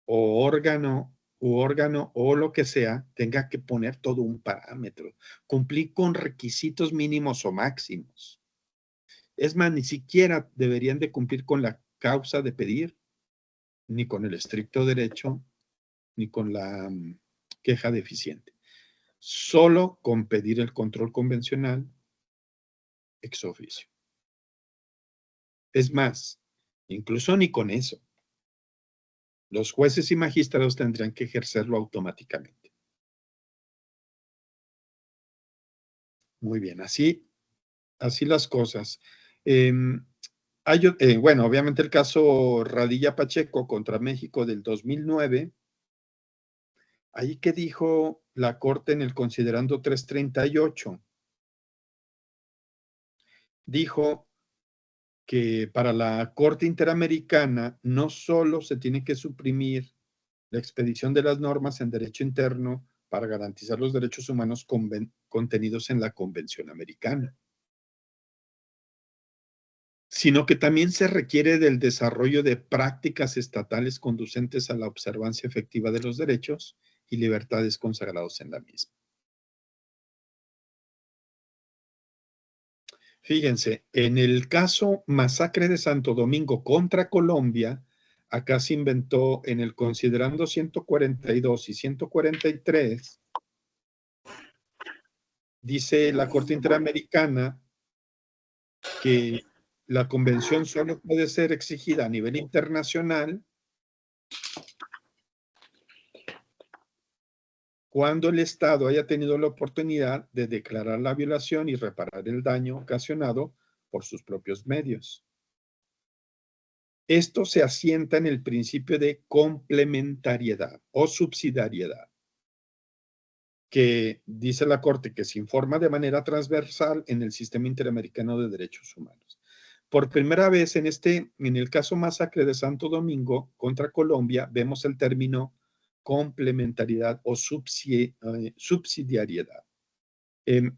o órgano o lo que sea tenga que poner todo un parámetro, cumplir con requisitos mínimos o máximos. Es más, ni siquiera deberían de cumplir con la causa de pedir, ni con el estricto derecho, ni con la queja deficiente. Solo con pedir el control convencional ex oficio. Es más, incluso ni con eso. Los jueces y magistrados tendrían que ejercerlo automáticamente. Muy bien, así las cosas. Bueno, obviamente el caso Radilla Pacheco contra México del 2009, ahí que dijo la Corte en el considerando 338, dijo que para la Corte Interamericana no solo se tiene que suprimir la expedición de las normas en derecho interno para garantizar los derechos humanos contenidos en la Convención Americana, sino que también se requiere del desarrollo de prácticas estatales conducentes a la observancia efectiva de los derechos y libertades consagrados en la misma. Fíjense, en el caso Masacre de Santo Domingo contra Colombia, acá se inventó en el considerando 142 y 143, dice la Corte Interamericana que la convención solo puede ser exigida a nivel internacional cuando el Estado haya tenido la oportunidad de declarar la violación y reparar el daño ocasionado por sus propios medios. Esto se asienta en el principio de complementariedad o subsidiariedad, que dice la Corte que se informa de manera transversal en el sistema interamericano de derechos humanos. Por primera vez en el caso Masacre de Santo Domingo contra Colombia, vemos el término complementariedad o subsidiariedad.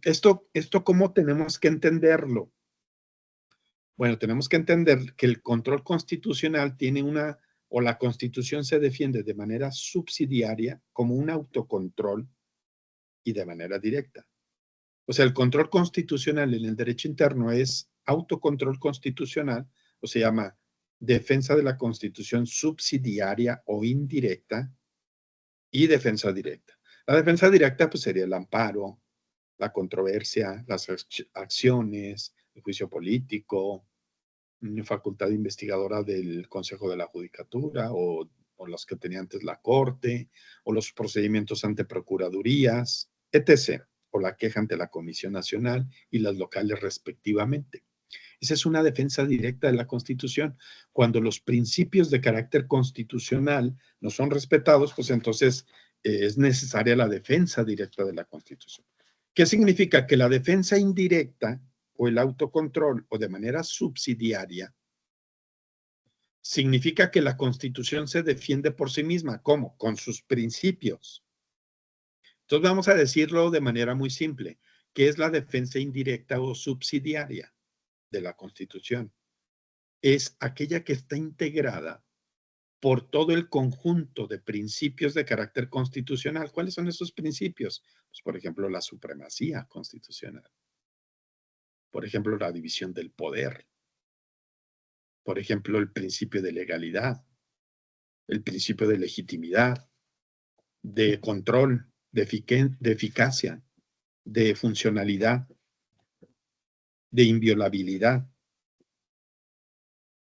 ¿Esto cómo tenemos que entenderlo? Bueno, tenemos que entender que el control constitucional tiene o la Constitución se defiende de manera subsidiaria como un autocontrol y de manera directa. O sea, el control constitucional en el derecho interno es autocontrol constitucional, o se llama defensa de la Constitución subsidiaria o indirecta y defensa directa. La defensa directa pues sería el amparo, la controversia, las acciones, el juicio político, facultad investigadora del Consejo de la Judicatura o los que tenía antes la Corte, o los procedimientos ante procuradurías, etc., o la queja ante la Comisión Nacional y las locales respectivamente. Esa es una defensa directa de la Constitución. Cuando los principios de carácter constitucional no son respetados, pues entonces es necesaria la defensa directa de la Constitución. ¿Qué significa? Que la defensa indirecta o el autocontrol o de manera subsidiaria, significa que la Constitución se defiende por sí misma. ¿Cómo? Con sus principios. Entonces vamos a decirlo de manera muy simple. ¿Qué es la defensa indirecta o subsidiaria de la Constitución? Es aquella que está integrada por todo el conjunto de principios de carácter constitucional. ¿Cuáles son esos principios? Pues, por ejemplo, la supremacía constitucional. Por ejemplo, la división del poder. Por ejemplo, el principio de legalidad, el principio de legitimidad, de control, de eficacia, de funcionalidad, de inviolabilidad,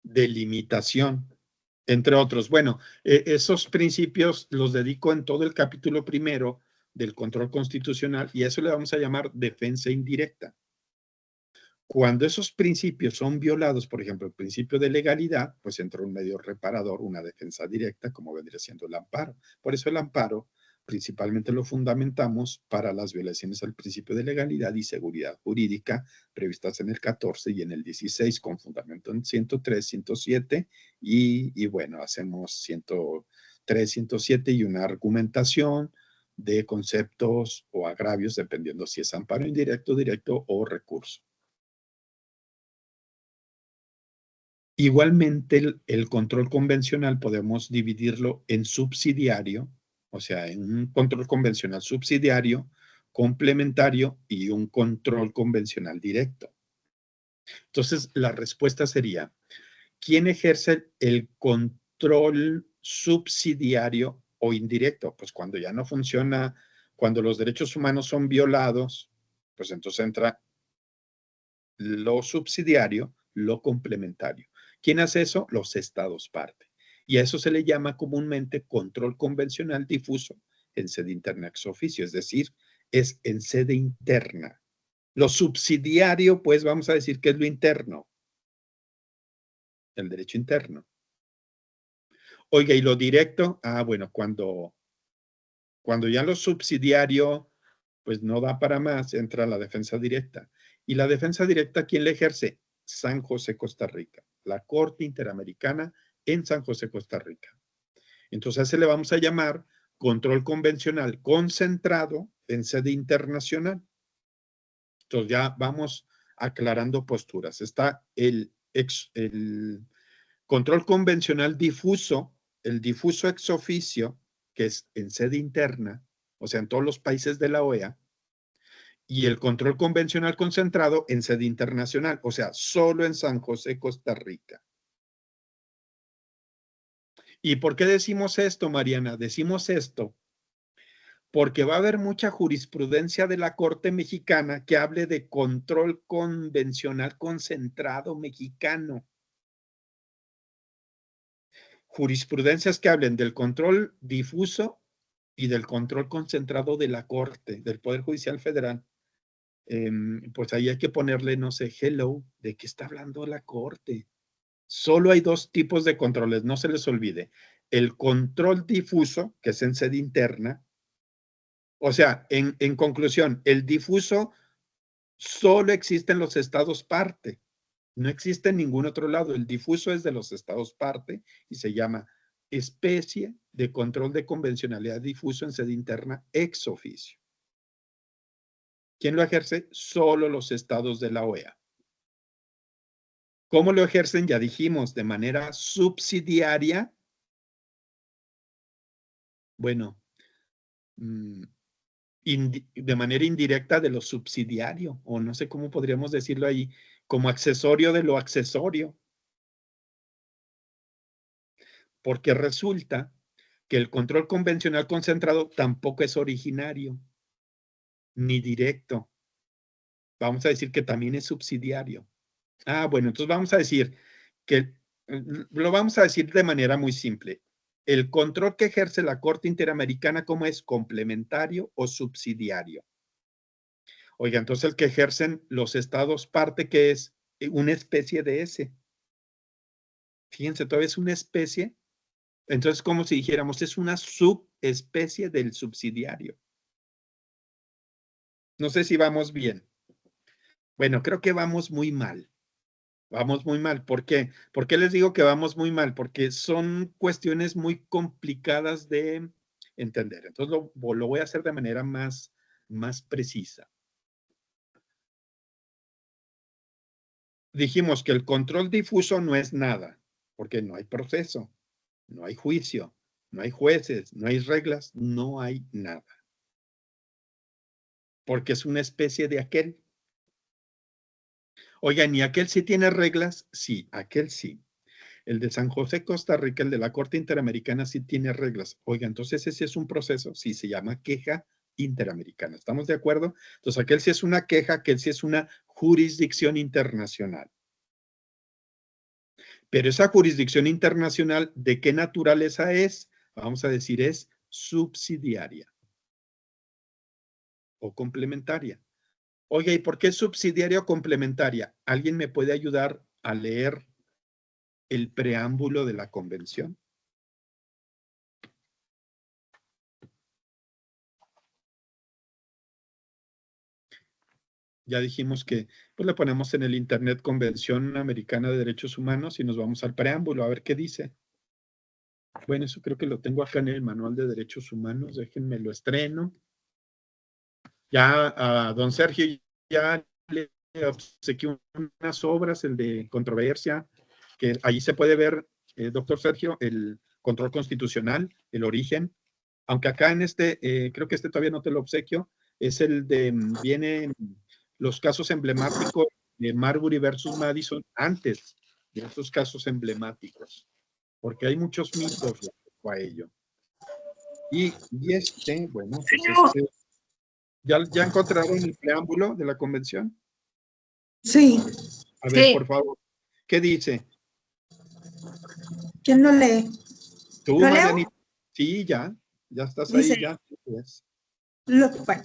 de limitación, entre otros. Bueno, esos principios los dedico en todo el capítulo primero del control constitucional y a eso le vamos a llamar defensa indirecta. Cuando esos principios son violados, por ejemplo, el principio de legalidad, pues entra un medio reparador, una defensa directa, como vendría siendo el amparo. Por eso el amparo principalmente lo fundamentamos para las violaciones al principio de legalidad y seguridad jurídica previstas en el 14 y en el 16, con fundamento en 103, 107 y bueno, hacemos 103, 107 y una argumentación de conceptos o agravios, dependiendo si es amparo indirecto, directo o recurso. Igualmente, el control convencional podemos dividirlo en subsidiario, o sea, en un control convencional subsidiario, complementario y un control convencional directo. Entonces, la respuesta sería, ¿quién ejerce el control subsidiario o indirecto? Pues cuando ya no funciona, cuando los derechos humanos son violados, pues entonces entra lo subsidiario, lo complementario. ¿Quién hace eso? Los estados parte. Y a eso se le llama comúnmente control convencional difuso en sede interna ex officio, es decir, es en sede interna. Lo subsidiario, pues vamos a decir que es lo interno, el derecho interno. Oiga, ¿y lo directo? Ah, bueno, cuando ya lo subsidiario pues no da para más, entra la defensa directa. ¿Y la defensa directa quién la ejerce? San José, Costa Rica. La Corte Interamericana en San José, Costa Rica. Entonces, a ese le vamos a llamar control convencional concentrado en sede internacional. Entonces, ya vamos aclarando posturas. Está el control convencional difuso, el difuso ex officio, que es en sede interna, o sea, en todos los países de la OEA, y el control convencional concentrado en sede internacional, o sea, solo en San José, Costa Rica. ¿Y por qué decimos esto, Mariana? Decimos esto porque va a haber mucha jurisprudencia de la Corte Mexicana que hable de control convencional concentrado mexicano. Jurisprudencias que hablen del control difuso y del control concentrado de la Corte, del Poder Judicial Federal. Pues ahí hay que ponerle, no sé, hello, ¿de qué está hablando la Corte? Solo hay dos tipos de controles, no se les olvide. El control difuso, que es en sede interna. O sea, en conclusión, el difuso solo existe en los estados parte. No existe en ningún otro lado. El difuso es de los estados parte y se llama especie de control de convencionalidad difuso en sede interna ex officio. ¿Quién lo ejerce? Solo los estados de la OEA. ¿Cómo lo ejercen? Ya dijimos, de manera subsidiaria. Bueno, de manera indirecta de lo subsidiario, o no sé cómo podríamos decirlo ahí, como accesorio de lo accesorio. Porque resulta que el control convencional concentrado tampoco es originario, ni directo. Vamos a decir que también es subsidiario. Ah, bueno, entonces vamos a decir que, lo vamos a decir de manera muy simple. El control que ejerce la Corte Interamericana, ¿cómo es? ¿Complementario o subsidiario? Oiga, entonces el que ejercen los estados parte, que es una especie de ese. Fíjense, todavía es una especie. Entonces, como si dijéramos, es una subespecie del subsidiario. No sé si vamos bien. Bueno, creo que vamos muy mal. Vamos muy mal. ¿Por qué? ¿Por qué les digo que vamos muy mal? Porque son cuestiones muy complicadas de entender. Entonces lo voy a hacer de manera más precisa. Dijimos que el control difuso no es nada, porque no hay proceso, no hay juicio, no hay jueces, no hay reglas, no hay nada. Porque es una especie de aquel. Oigan, ¿y aquel sí tiene reglas? Sí, aquel sí. El de San José, Costa Rica, el de la Corte Interamericana, sí tiene reglas. Oiga, entonces ese es un proceso, sí, se llama queja interamericana. ¿Estamos de acuerdo? Entonces, aquel sí es una queja, aquel sí es una jurisdicción internacional. Pero esa jurisdicción internacional, ¿de qué naturaleza es? Vamos a decir, es subsidiaria o complementaria. Oiga, ¿y por qué subsidiaria o complementaria? ¿Alguien me puede ayudar a leer el preámbulo de la convención? Ya dijimos que pues le ponemos en el internet Convención Americana de Derechos Humanos y nos vamos al preámbulo a ver qué dice. Bueno, eso creo que lo tengo acá en el Manual de Derechos Humanos. Déjenme lo estreno. Ya a don Sergio ya le obsequié unas obras, el de controversia, que ahí se puede ver, doctor Sergio, el control constitucional, el origen. Aunque acá en creo que todavía no te lo obsequio, es el de, vienen los casos emblemáticos de Marbury versus Madison antes de esos casos emblemáticos, porque hay muchos mitos respecto a ello. Y bueno, pues ¿ya encontraron el preámbulo de la convención?
Sí.
A ver,
Sí.
por favor, ¿qué dice?
¿Quién lo lee?
¿Tú,
¿Lo
Marianita?
leo?
Sí, ya estás
Dice,
ahí, ya. Pues.
bueno,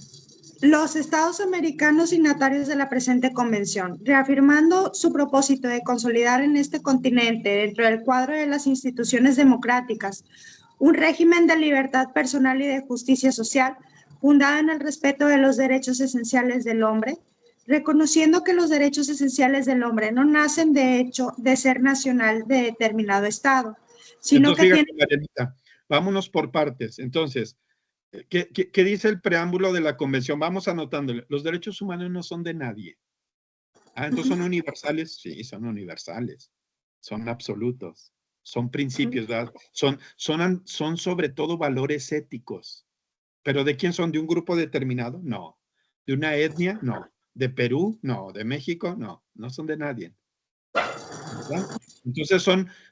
los Estados americanos signatarios de la presente convención, reafirmando su propósito de consolidar en este continente, dentro del cuadro de las instituciones democráticas, un régimen de libertad personal y de justicia social, fundado en el respeto de los derechos esenciales del hombre, reconociendo que los derechos esenciales del hombre no nacen de hecho de ser nacional de determinado Estado, sino
Entonces,
que
fíjate,
tienen...
Marianita, vámonos por partes. Entonces, ¿qué dice el preámbulo de la convención? Vamos anotándole. Los derechos humanos no son de nadie. Entonces son universales. Sí, son universales. Son absolutos. Son principios, ¿verdad? Son sobre todo valores éticos. ¿Pero de quién son? ¿De un grupo determinado? No. ¿De una etnia? No. ¿De Perú? No. ¿De México? No. No son de nadie. ¿Verdad? Entonces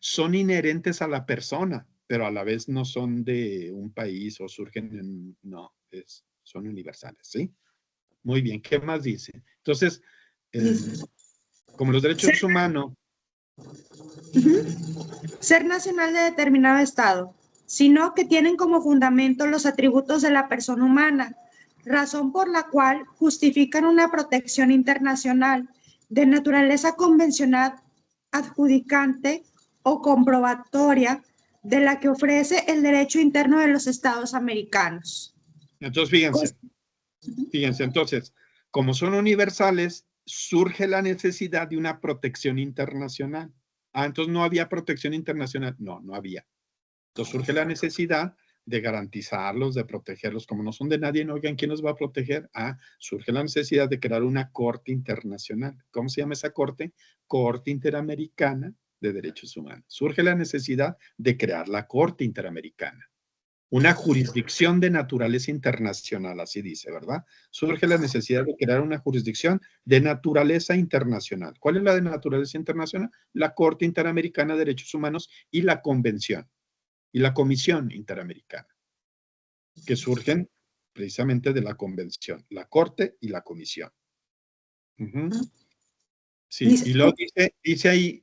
son inherentes a la persona, pero a la vez no son de un país o surgen no, son universales, ¿sí? Muy bien, ¿qué más dice? Entonces, como los derechos humanos...
Ser nacional de determinado Estado, sino que tienen como fundamento los atributos de la persona humana, razón por la cual justifican una protección internacional de naturaleza convencional, adjudicante o comprobatoria de la que ofrece el derecho interno de los Estados americanos.
Entonces, fíjense, entonces, como son universales, surge la necesidad de una protección internacional. Entonces no había protección internacional. No había. Entonces surge la necesidad de garantizarlos, de protegerlos. Como no son de nadie, no, oigan, ¿quién nos va a proteger? Surge la necesidad de crear una corte internacional. ¿Cómo se llama esa corte? Corte Interamericana de Derechos Humanos. Surge la necesidad de crear la Corte Interamericana. Una jurisdicción de naturaleza internacional, así dice, ¿verdad? Surge la necesidad de crear una jurisdicción de naturaleza internacional. ¿Cuál es la de naturaleza internacional? La Corte Interamericana de Derechos Humanos y la Convención y la Comisión Interamericana, que surgen precisamente de la Convención, la Corte y la Comisión. Sí, y luego dice ahí,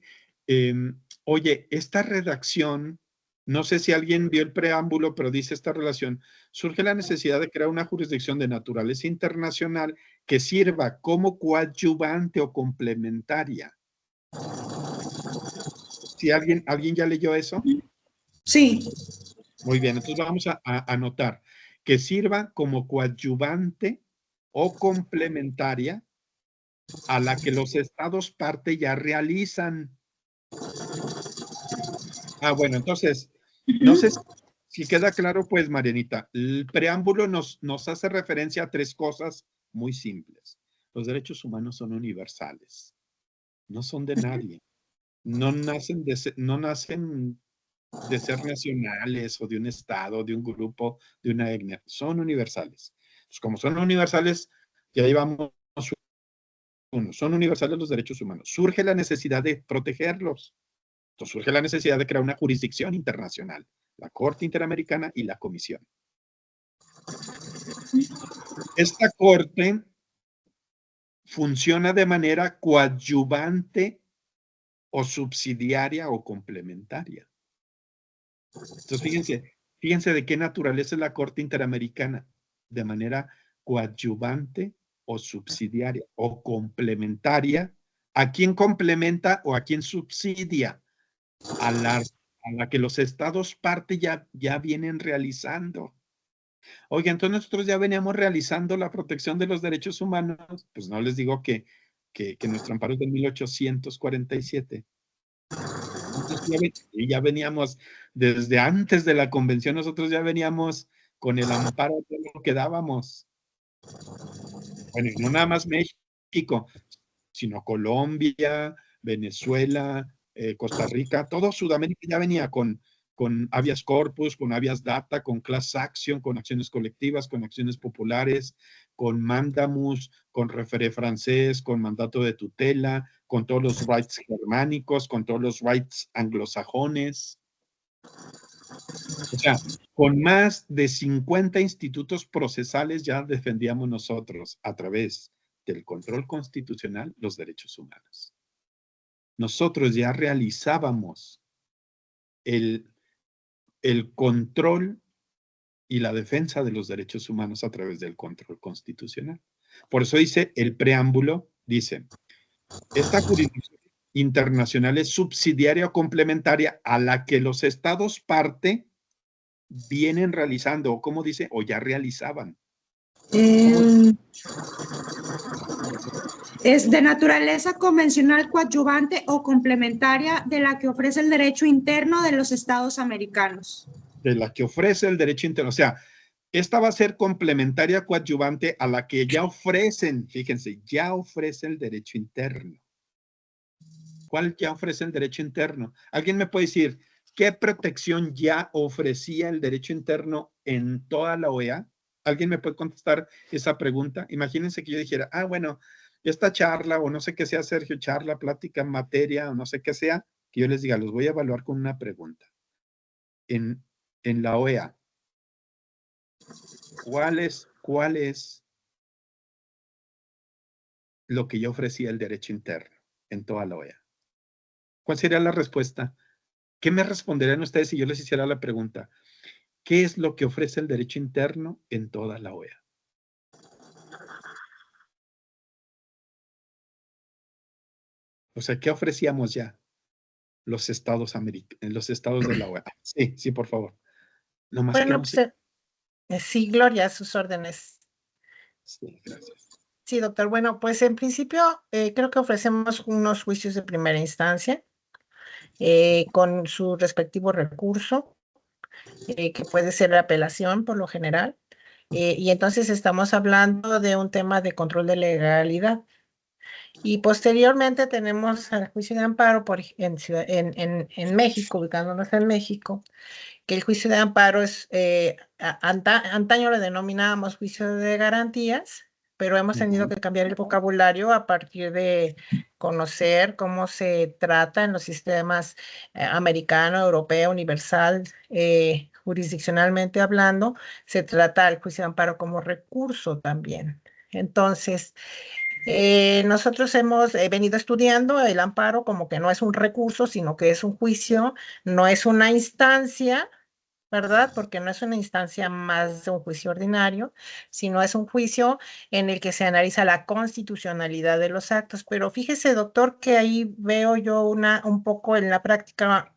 oye, esta redacción, no sé si alguien vio el preámbulo, pero dice esta relación, surge la necesidad de crear una jurisdicción de naturaleza internacional que sirva como coadyuvante o complementaria. ¿Sí, alguien ya leyó eso?
Sí.
Muy bien, entonces vamos a anotar que sirva como coadyuvante o complementaria a la que los estados parte ya realizan. Bueno, entonces, no sé si queda claro, pues, Marianita, el preámbulo nos hace referencia a 3 cosas muy simples. Los derechos humanos son universales, no son de nadie, no nacen de ser nacionales o de un estado, de un grupo, de una etnia, son universales. Pues como son universales, ya llevamos uno, son universales los derechos humanos. Surge la necesidad de protegerlos. Entonces surge la necesidad de crear una jurisdicción internacional, la Corte Interamericana y la Comisión. Esta Corte funciona de manera coadyuvante o subsidiaria o complementaria. Entonces, fíjense de qué naturaleza es la Corte Interamericana, de manera coadyuvante o subsidiaria o complementaria. ¿A quién complementa o a quién subsidia? A la que los estados parte ya vienen realizando. Oye, entonces nosotros ya veníamos realizando la protección de los derechos humanos. Pues no les digo que nuestro amparo es de 1847. Y ya veníamos, desde antes de la convención, nosotros ya veníamos con el amparo de lo que dábamos. Bueno, y no nada más México, sino Colombia, Venezuela, Costa Rica, todo Sudamérica ya venía con habeas corpus, con habeas data, con class action, con acciones colectivas, con acciones populares, con mandamus, con referé francés, con mandato de tutela, con todos los rights germánicos, con todos los rights anglosajones. O sea, con más de 50 institutos procesales ya defendíamos nosotros a través del control constitucional los derechos humanos. Nosotros ya realizábamos el control y la defensa de los derechos humanos a través del control constitucional. Por eso dice el preámbulo, dice, esta jurisdicción internacional es subsidiaria o complementaria a la que los estados parte vienen realizando, o como dice, o ya realizaban.
Es de naturaleza convencional, coadyuvante o complementaria de la que ofrece el derecho interno de los estados americanos.
De la que ofrece el derecho interno. O sea, esta va a ser complementaria, coadyuvante a la que ya ofrecen, fíjense, ya ofrece el derecho interno. ¿Cuál ya ofrece el derecho interno? ¿Alguien me puede decir qué protección ya ofrecía el derecho interno en toda la OEA? ¿Alguien me puede contestar esa pregunta? Imagínense que yo dijera, bueno, esta charla, o no sé qué sea, Sergio, charla, plática, materia, o no sé qué sea, que yo les diga, los voy a evaluar con una pregunta. En la OEA, ¿cuál es lo que ya ofrecía el derecho interno en toda la OEA? ¿Cuál sería la respuesta? ¿Qué me responderían ustedes si yo les hiciera la pregunta? ¿Qué es lo que ofrece el derecho interno en toda la OEA? O sea, ¿qué ofrecíamos ya los estados de la OEA? Sí, por favor. Nomás
bueno, pues, sí, Gloria, a sus órdenes.
Sí, gracias.
Sí, doctor. Bueno, pues en principio creo que ofrecemos unos juicios de primera instancia con su respectivo recurso, que puede ser la apelación por lo general. Y entonces estamos hablando de un tema de control de legalidad. Y posteriormente tenemos el juicio de amparo en México, ubicándonos en México, que el juicio de amparo es, antaño lo denominábamos juicio de garantías, pero hemos tenido que cambiar el vocabulario a partir de conocer cómo se trata en los sistemas americano, europeo, universal, jurisdiccionalmente hablando, se trata el juicio de amparo como recurso también. Entonces, nosotros hemos venido estudiando el amparo como que no es un recurso, sino que es un juicio, no es una instancia, ¿verdad? Porque no es una instancia más de un juicio ordinario, sino es un juicio en el que se analiza la constitucionalidad de los actos. Pero fíjese, doctor, que ahí veo yo un poco en la práctica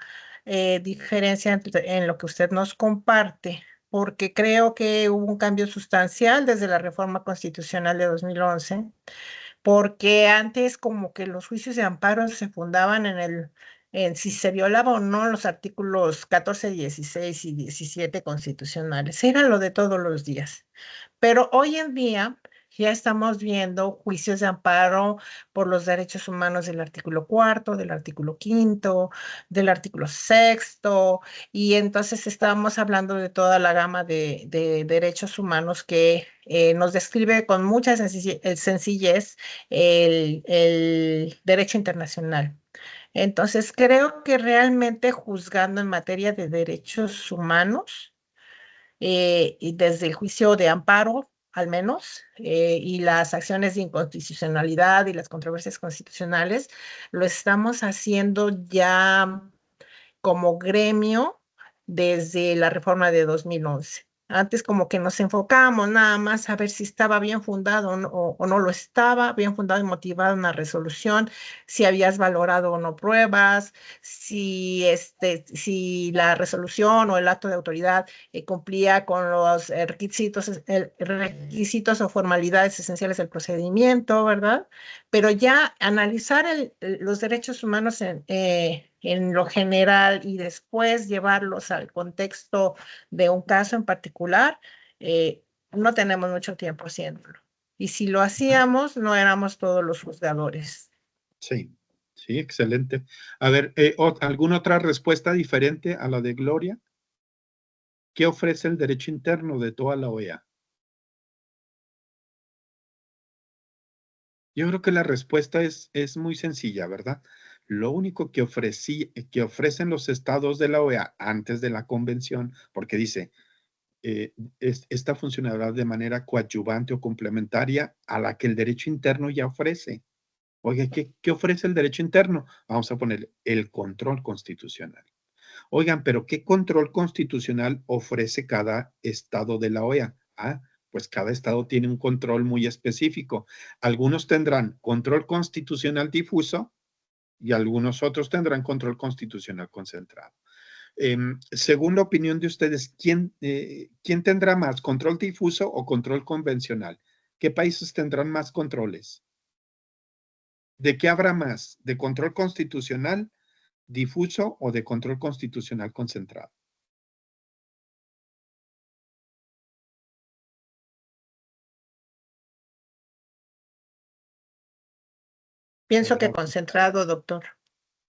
diferencia en lo que usted nos comparte, porque creo que hubo un cambio sustancial desde la reforma constitucional de 2011, porque antes como que los juicios de amparo se fundaban en si se violaba o no los artículos 14, 16 y 17 constitucionales. Era lo de todos los días. Pero hoy en día ya estamos viendo juicios de amparo por los derechos humanos del artículo 4, del artículo 5, del artículo 6, y entonces estamos hablando de toda la gama de derechos humanos que nos describe con mucha sencillez el derecho internacional. Entonces, creo que realmente juzgando en materia de derechos humanos, y desde el juicio de amparo, al menos, y las acciones de inconstitucionalidad y las controversias constitucionales, lo estamos haciendo ya como gremio desde la reforma de 2011. Antes como que nos enfocábamos nada más a ver si estaba bien fundado o no lo estaba, bien fundado y motivado una resolución, si habías valorado o no pruebas, si la resolución o el acto de autoridad cumplía con los requisitos o formalidades esenciales del procedimiento, ¿verdad? Pero ya analizar los derechos humanos en lo general y después llevarlos al contexto de un caso en particular, no tenemos mucho tiempo haciéndolo. Y si lo hacíamos, no éramos todos los juzgadores.
Sí, sí, excelente. A ver, ¿alguna otra respuesta diferente a la de Gloria? ¿Qué ofrece el derecho interno de toda la OEA? Yo creo que la respuesta es muy sencilla, ¿verdad? Lo único que ofrecen los estados de la OEA antes de la convención, porque dice, esta funcionará de manera coadyuvante o complementaria a la que el derecho interno ya ofrece. Oiga, ¿qué ofrece el derecho interno? Vamos a poner el control constitucional. Oigan, pero ¿qué control constitucional ofrece cada estado de la OEA? Pues cada estado tiene un control muy específico. Algunos tendrán control constitucional difuso y algunos otros tendrán control constitucional concentrado. Según la opinión de ustedes, ¿quién tendrá más, control difuso o control convencional? ¿Qué países tendrán más controles? ¿De qué habrá más? ¿De control constitucional difuso o de control constitucional concentrado?
Pienso que concentrado, doctor.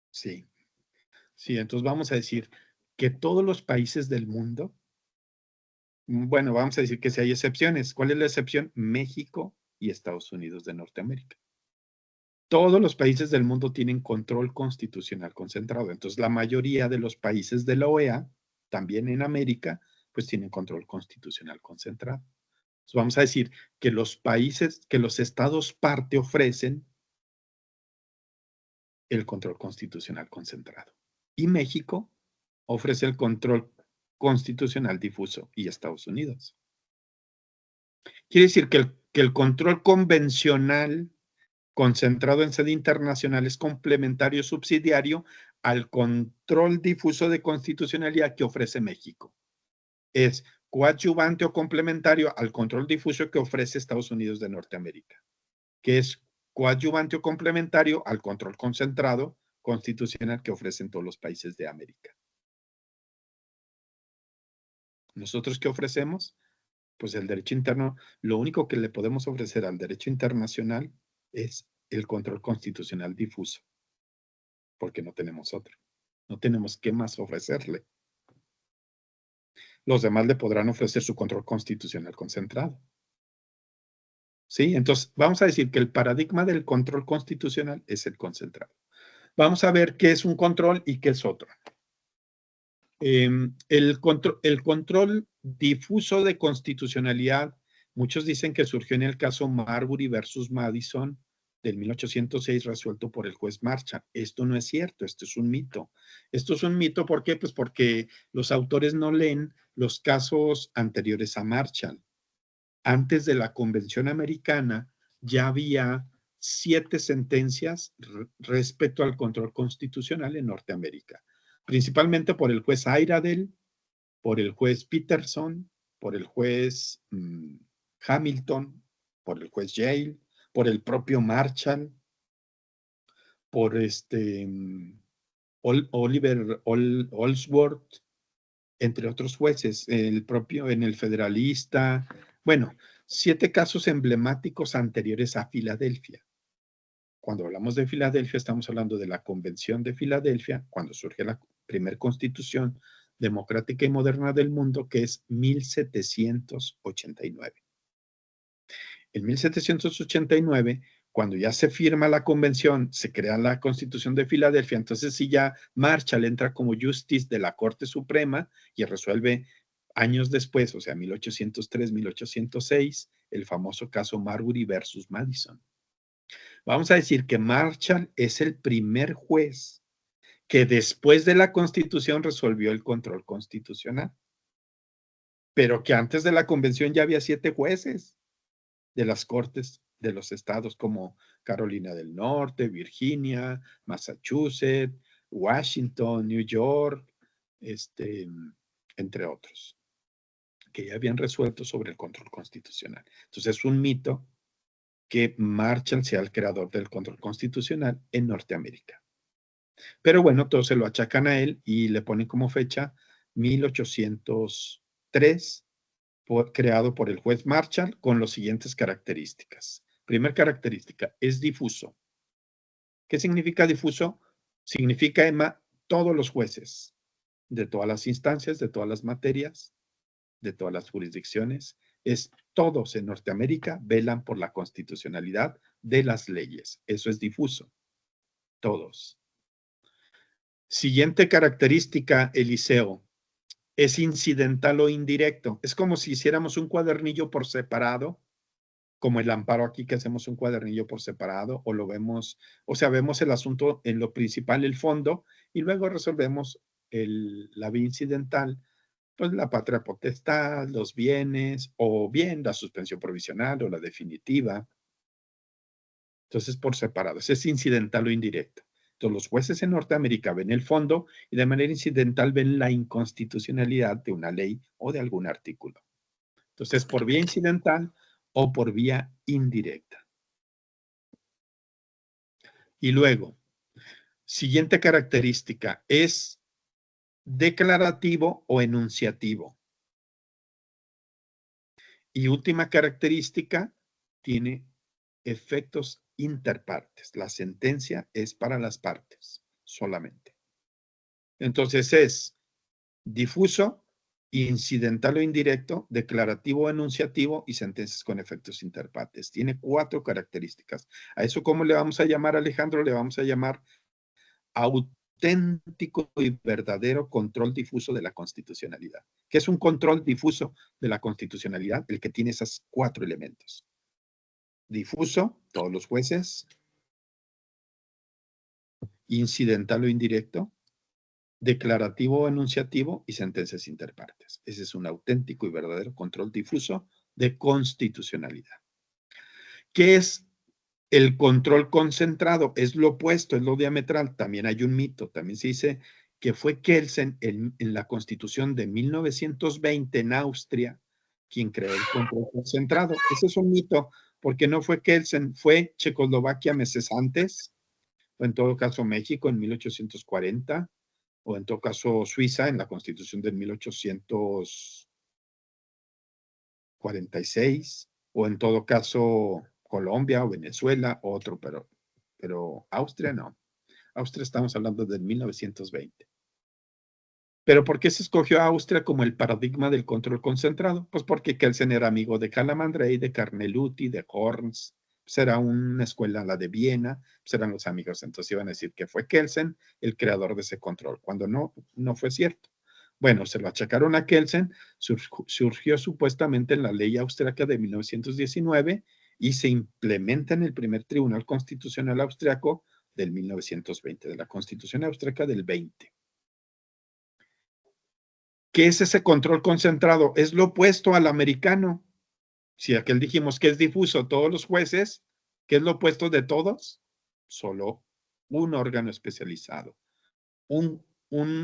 Sí, sí, entonces vamos a decir que todos los países del mundo, bueno, vamos a decir que si hay excepciones. ¿Cuál es la excepción? México y Estados Unidos de Norteamérica. Todos los países del mundo tienen control constitucional concentrado. Entonces, la mayoría de los países de la OEA, también en América, pues tienen control constitucional concentrado. Entonces, vamos a decir que los países, que los estados parte ofrecen el control constitucional concentrado. Y México ofrece el control constitucional difuso y Estados Unidos. Quiere decir que el control convencional concentrado en sede internacional es complementario subsidiario al control difuso de constitucionalidad que ofrece México. Es coadyuvante o complementario al control difuso que ofrece Estados Unidos de Norteamérica, que es coadyuvante o complementario al control concentrado constitucional que ofrecen todos los países de América. ¿Nosotros qué ofrecemos? Pues el derecho interno, lo único que le podemos ofrecer al derecho internacional es el control constitucional difuso, porque no tenemos otro. No tenemos qué más ofrecerle. Los demás le podrán ofrecer su control constitucional concentrado. ¿Sí? Entonces, vamos a decir que el paradigma del control constitucional es el concentrado. Vamos a ver qué es un control y qué es otro. El control difuso de constitucionalidad, muchos dicen que surgió en el caso Marbury versus Madison del 1806, resuelto por el juez Marshall. Esto no es cierto, esto es un mito. Esto es un mito, ¿por qué? Pues porque los autores no leen los casos anteriores a Marshall. Antes de la Convención Americana ya había 7 sentencias respecto al control constitucional en Norteamérica, principalmente por el juez Iredell, por el juez Peterson, por el juez Hamilton, por el juez Yale, por el propio Marshall, por Oliver Olsworth, entre otros jueces, el propio en el Federalista. Bueno, 7 casos emblemáticos anteriores a Filadelfia. Cuando hablamos de Filadelfia, estamos hablando de la Convención de Filadelfia, cuando surge la primera constitución democrática y moderna del mundo, que es 1789. En 1789, cuando ya se firma la convención, se crea la Constitución de Filadelfia, entonces sí ya Marshall entra como justice de la Corte Suprema y resuelve años después, o sea, 1803, 1806, el famoso caso Marbury versus Madison. Vamos a decir que Marshall es el primer juez que después de la Constitución resolvió el control constitucional, pero que antes de la convención ya había 7 jueces de las cortes de los estados como Carolina del Norte, Virginia, Massachusetts, Washington, New York, entre otros, que ya habían resuelto sobre el control constitucional. Entonces es un mito que Marshall sea el creador del control constitucional en Norteamérica. Pero bueno, todos se lo achacan a él y le ponen como fecha 1803, creado por el juez Marshall, con las siguientes características. Primera característica, es difuso. ¿Qué significa difuso? Significa, Emma, todos los jueces, de todas las instancias, de todas las materias, de todas las jurisdicciones, todos en Norteamérica velan por la constitucionalidad de las leyes. Eso es difuso. Todos. Siguiente característica, Eliseo, es incidental o indirecto. Es como si hiciéramos un cuadernillo por separado, como el amparo aquí que hacemos un cuadernillo por separado, o lo vemos, o sea, vemos el asunto en lo principal, el fondo, y luego resolvemos la vía incidental, pues la patria potestad, los bienes, o bien la suspensión provisional o la definitiva. Entonces, por separado, es incidental o indirecto. Entonces, los jueces en Norteamérica ven el fondo y de manera incidental ven la inconstitucionalidad de una ley o de algún artículo. Entonces, por vía incidental o por vía indirecta. Y luego, siguiente característica, es declarativo o enunciativo. Y última característica, tiene efectos interpartes. La sentencia es para las partes solamente. Entonces es difuso, incidental o indirecto, declarativo o enunciativo y sentencias con efectos interpartes. Tiene 4 características. ¿A eso cómo le vamos a llamar, Alejandro? Le vamos a llamar auténtico y verdadero control difuso de la constitucionalidad. ¿Qué es un control difuso de la constitucionalidad? El que tiene esos 4 elementos. Difuso, todos los jueces. Incidental o indirecto. Declarativo o enunciativo y sentencias interpartes. Ese es un auténtico y verdadero control difuso de constitucionalidad. ¿Qué es el control concentrado? Es lo opuesto, es lo diametral. También hay un mito. También se dice que fue Kelsen en la Constitución de 1920 en Austria quien creó el control concentrado. Ese es un mito, porque no fue Kelsen, fue Checoslovaquia meses antes, o en todo caso México en 1840, o en todo caso Suiza en la Constitución de 1846, o en todo caso Colombia o Venezuela, otro, pero Austria no. Austria estamos hablando del 1920. ¿Pero por qué se escogió a Austria como el paradigma del control concentrado? Pues porque Kelsen era amigo de Calamandrei, de Carneluti, de Horns. Pues era una escuela, la de Viena, pues eran los amigos. Entonces iban a decir que fue Kelsen el creador de ese control, cuando no fue cierto. Bueno, se lo achacaron a Kelsen, surgió supuestamente en la ley austriaca de 1919 y se implementa en el primer tribunal constitucional austriaco del 1920, de la Constitución austriaca del 20. ¿Qué es ese control concentrado? Es lo opuesto al americano. Si aquel dijimos que es difuso, todos los jueces, ¿qué es lo opuesto de todos? Solo un órgano especializado. Un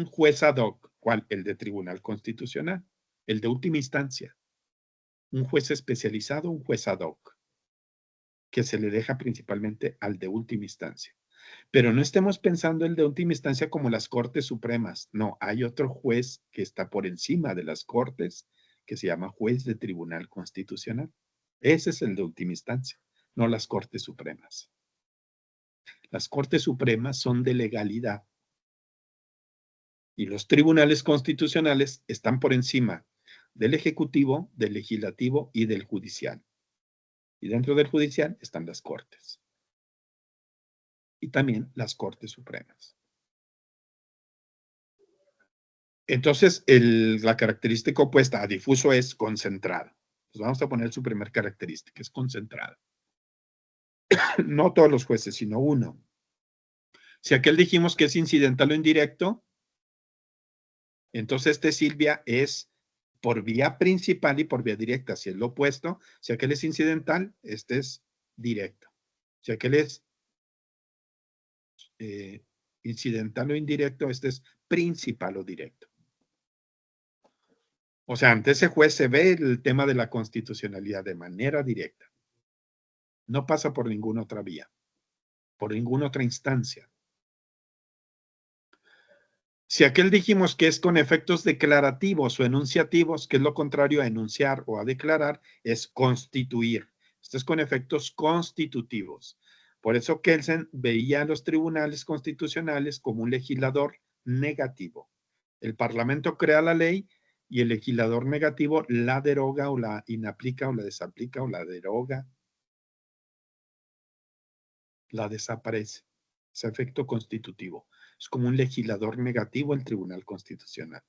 juez ad hoc. ¿Cuál? El de Tribunal Constitucional. El de última instancia. Un juez especializado, un juez ad hoc. que se le deja principalmente al de última instancia. Pero no estemos pensando el de última instancia como las Cortes Supremas. No, hay otro juez que está por encima de las Cortes, que se llama juez de Tribunal Constitucional. Ese es el de última instancia, no las Cortes Supremas. Las Cortes Supremas son de legalidad. Y los tribunales constitucionales están por encima del Ejecutivo, del Legislativo y del Judicial. Y dentro del Judicial están las Cortes. Y también las Cortes Supremas. Entonces, la característica opuesta a difuso es concentrado. Pues vamos a poner su primer característica, es concentrado. No todos los jueces, sino uno. Si aquel dijimos que es incidental o indirecto, entonces Silvia, es por vía principal y por vía directa. Si es lo opuesto, si aquel es incidental, este es directo. Si aquel es incidental o indirecto, este es principal o directo. O sea, ante ese juez se ve el tema de la constitucionalidad de manera directa. No pasa por ninguna otra vía, por ninguna otra instancia. Si aquel dijimos que es con efectos declarativos o enunciativos, que es lo contrario a enunciar o a declarar, es constituir. Esto es con efectos constitutivos. Por eso Kelsen veía a los tribunales constitucionales como un legislador negativo. El Parlamento crea la ley y el legislador negativo la deroga o la inaplica o la desaplica o la deroga, la desaparece. Es efecto constitutivo. Es como un legislador negativo el Tribunal Constitucional.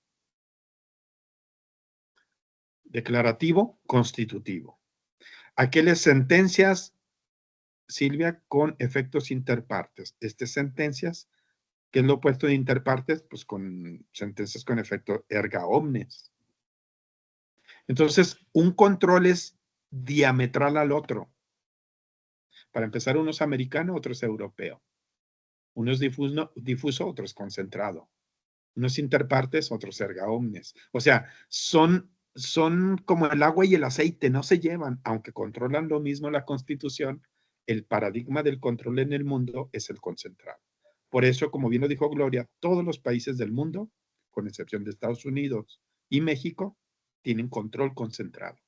Declarativo, constitutivo. Aquellas sentencias, Silvia, con efectos interpartes. Estas sentencias, ¿qué es lo opuesto de interpartes? Pues con sentencias con efecto erga omnes. Entonces, un control es diametral al otro. Para empezar, uno es americano, otro es europeo. Uno es difuso, otro es concentrado. Uno es interpartes, otro es erga omnes. O sea, son como el agua y el aceite, no se llevan, aunque controlan lo mismo la Constitución. El paradigma del control en el mundo es el concentrado. Por eso, como bien lo dijo Gloria, todos los países del mundo, con excepción de Estados Unidos y México, tienen control concentrado.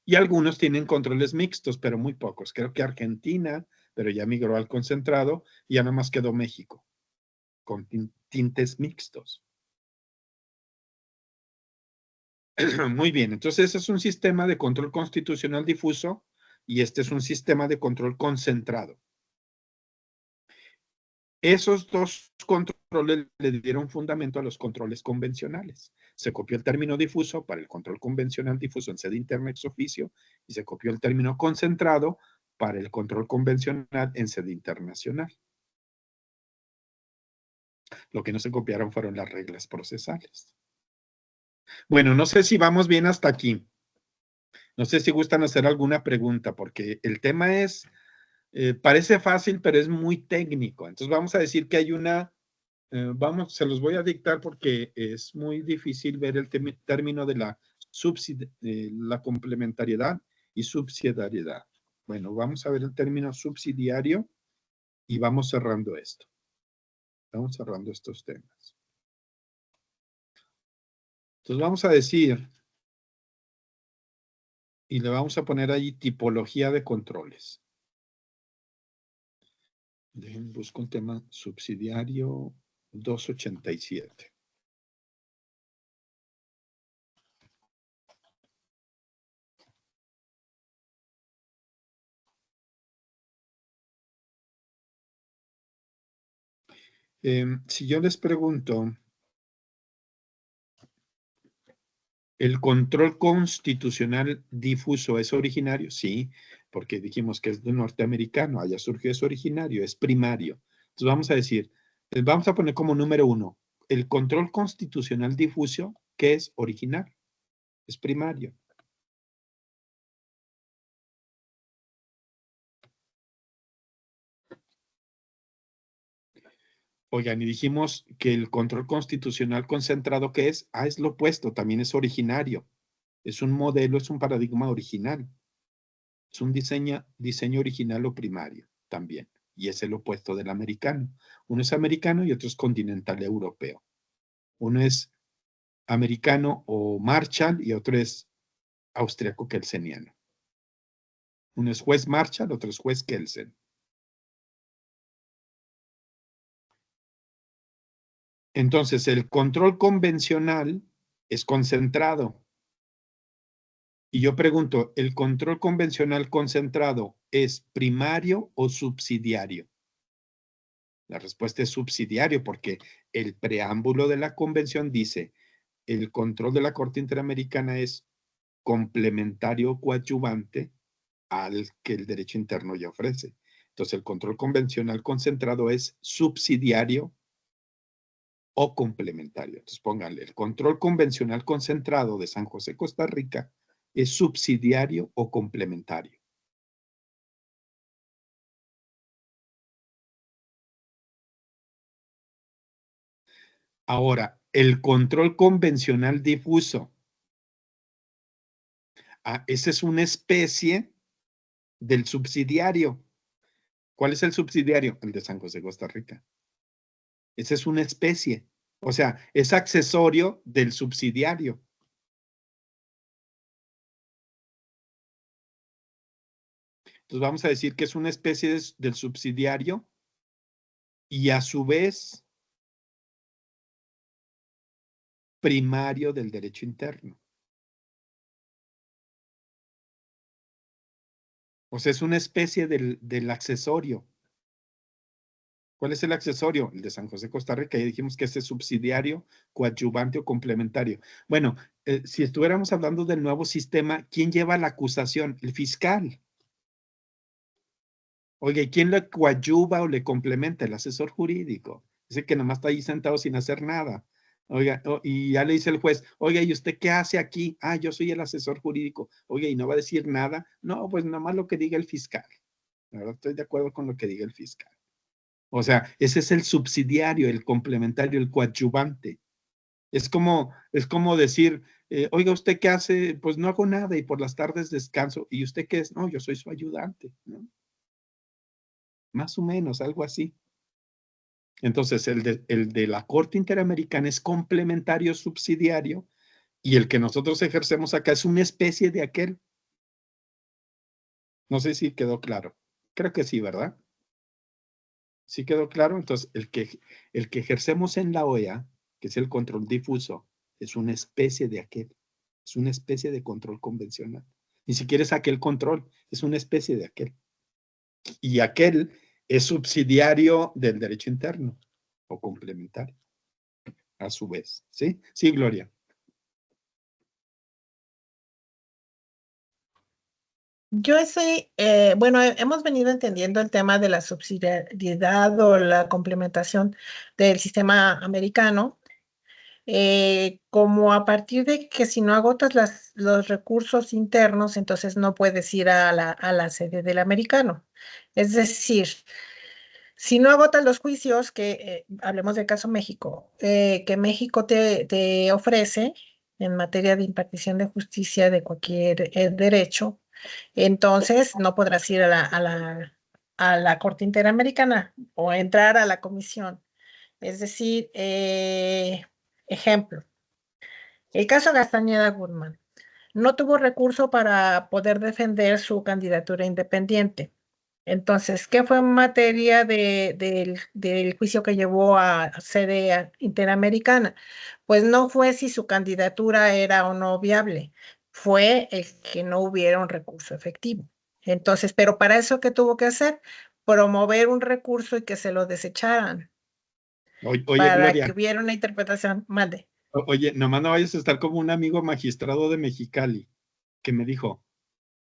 Y algunos tienen controles mixtos, pero muy pocos. Creo que Argentina, pero ya migró al concentrado y ya nada más quedó México, con tintes mixtos. Muy bien, entonces ese es un sistema de control constitucional difuso y este es un sistema de control concentrado. Esos dos controles le dieron fundamento a los controles convencionales. Se copió el término difuso para el control convencional difuso en sede interna ex oficio y se copió el término concentrado para el control convencional en sede internacional. Lo que no se copiaron fueron las reglas procesales. Bueno, no sé si vamos bien hasta aquí. No sé si gustan hacer alguna pregunta, porque el tema es, parece fácil, pero es muy técnico. Entonces vamos a decir que hay una, se los voy a dictar porque es muy difícil ver el término de la complementariedad y subsidiariedad. Bueno, vamos a ver el término subsidiario y vamos cerrando esto. Vamos cerrando estos temas. Entonces vamos a decir, y le vamos a poner ahí tipología de controles. Dejen, busco un tema subsidiario 287. Si yo les pregunto, ¿el control constitucional difuso es originario? Sí, porque dijimos que es de norteamericano, allá surgió, es originario, es primario. Entonces vamos a decir, vamos a poner como número 1, el control constitucional difuso, ¿qué es original? Es primario. Oigan, y dijimos que el control constitucional concentrado, ¿qué es? Es lo opuesto, también es originario. Es un modelo, es un paradigma original. Es un diseño original o primario también. Y es el opuesto del americano. Uno es americano y otro es continental europeo. Uno es americano o Marshall y otro es austriaco-kelseniano. Uno es juez Marshall, otro es juez Kelsen. Entonces, el control convencional es concentrado. Y yo pregunto, ¿el control convencional concentrado es primario o subsidiario? La respuesta es subsidiario porque el preámbulo de la convención dice, el control de la Corte Interamericana es complementario o coadyuvante al que el derecho interno ya ofrece. Entonces, el control convencional concentrado es subsidiario o complementario. Entonces, pónganle, el control convencional concentrado de San José, Costa Rica, es subsidiario o complementario. Ahora, el control convencional difuso. Esa es una especie del subsidiario. ¿Cuál es el subsidiario? El de San José, Costa Rica. Esa es una especie. O sea, es accesorio del subsidiario. Entonces vamos a decir que es una especie del subsidiario y a su vez primario del derecho interno. O sea, es una especie del accesorio. ¿Cuál es el accesorio? El de San José, Costa Rica. Ya dijimos que ese es subsidiario, coadyuvante o complementario. Bueno, si estuviéramos hablando del nuevo sistema, ¿quién lleva la acusación? El fiscal. Oye, ¿quién le coadyuva o le complementa? El asesor jurídico. Ese que nomás está ahí sentado sin hacer nada. Oiga, y ya le dice el juez, oiga, ¿y usted qué hace aquí? Ah, yo soy el asesor jurídico. Oiga, ¿y no va a decir nada? No, pues nomás lo que diga el fiscal. ¿Verdad? Estoy de acuerdo con lo que diga el fiscal. O sea, ese es el subsidiario, el complementario, el coadyuvante. Es como decir, oiga, ¿usted qué hace? Pues no hago nada y por las tardes descanso. ¿Y usted qué es? No, yo soy su ayudante, ¿no? Más o menos, algo así. Entonces, el de la Corte Interamericana es complementario subsidiario y el que nosotros ejercemos acá es una especie de aquel. No sé si quedó claro. Creo que sí, ¿verdad? ¿Sí quedó claro? Entonces, el que ejercemos en la OEA, que es el control difuso, es una especie de aquel. Es una especie de control convencional. Ni siquiera es aquel control, es una especie de aquel. Y aquel es subsidiario del derecho interno o complementario, a su vez. ¿Sí? Sí, Gloria.
Yo estoy, bueno, hemos venido entendiendo el tema de la subsidiariedad o la complementación del sistema americano, como a partir de que si no agotas los recursos internos, entonces no puedes ir a la sede del americano. Es decir, si no agotas los juicios, que hablemos del caso México, que México te ofrece en materia de impartición de justicia de cualquier derecho, entonces no podrás ir a la Corte Interamericana o entrar a la comisión. Es decir, ejemplo, el caso Castañeda Guzmán no tuvo recurso para poder defender su candidatura independiente. Entonces, ¿qué fue en materia del juicio que llevó a sede interamericana? Pues no fue si su candidatura era o no viable, fue el que no hubiera un recurso efectivo. Entonces, pero para eso, ¿qué tuvo que hacer? Promover un recurso y que se lo desecharan
Oye,
para
Gloria.
que hubiera una interpretación. Mande.
Oye, nomás no vayas a estar como un amigo magistrado de Mexicali que me dijo,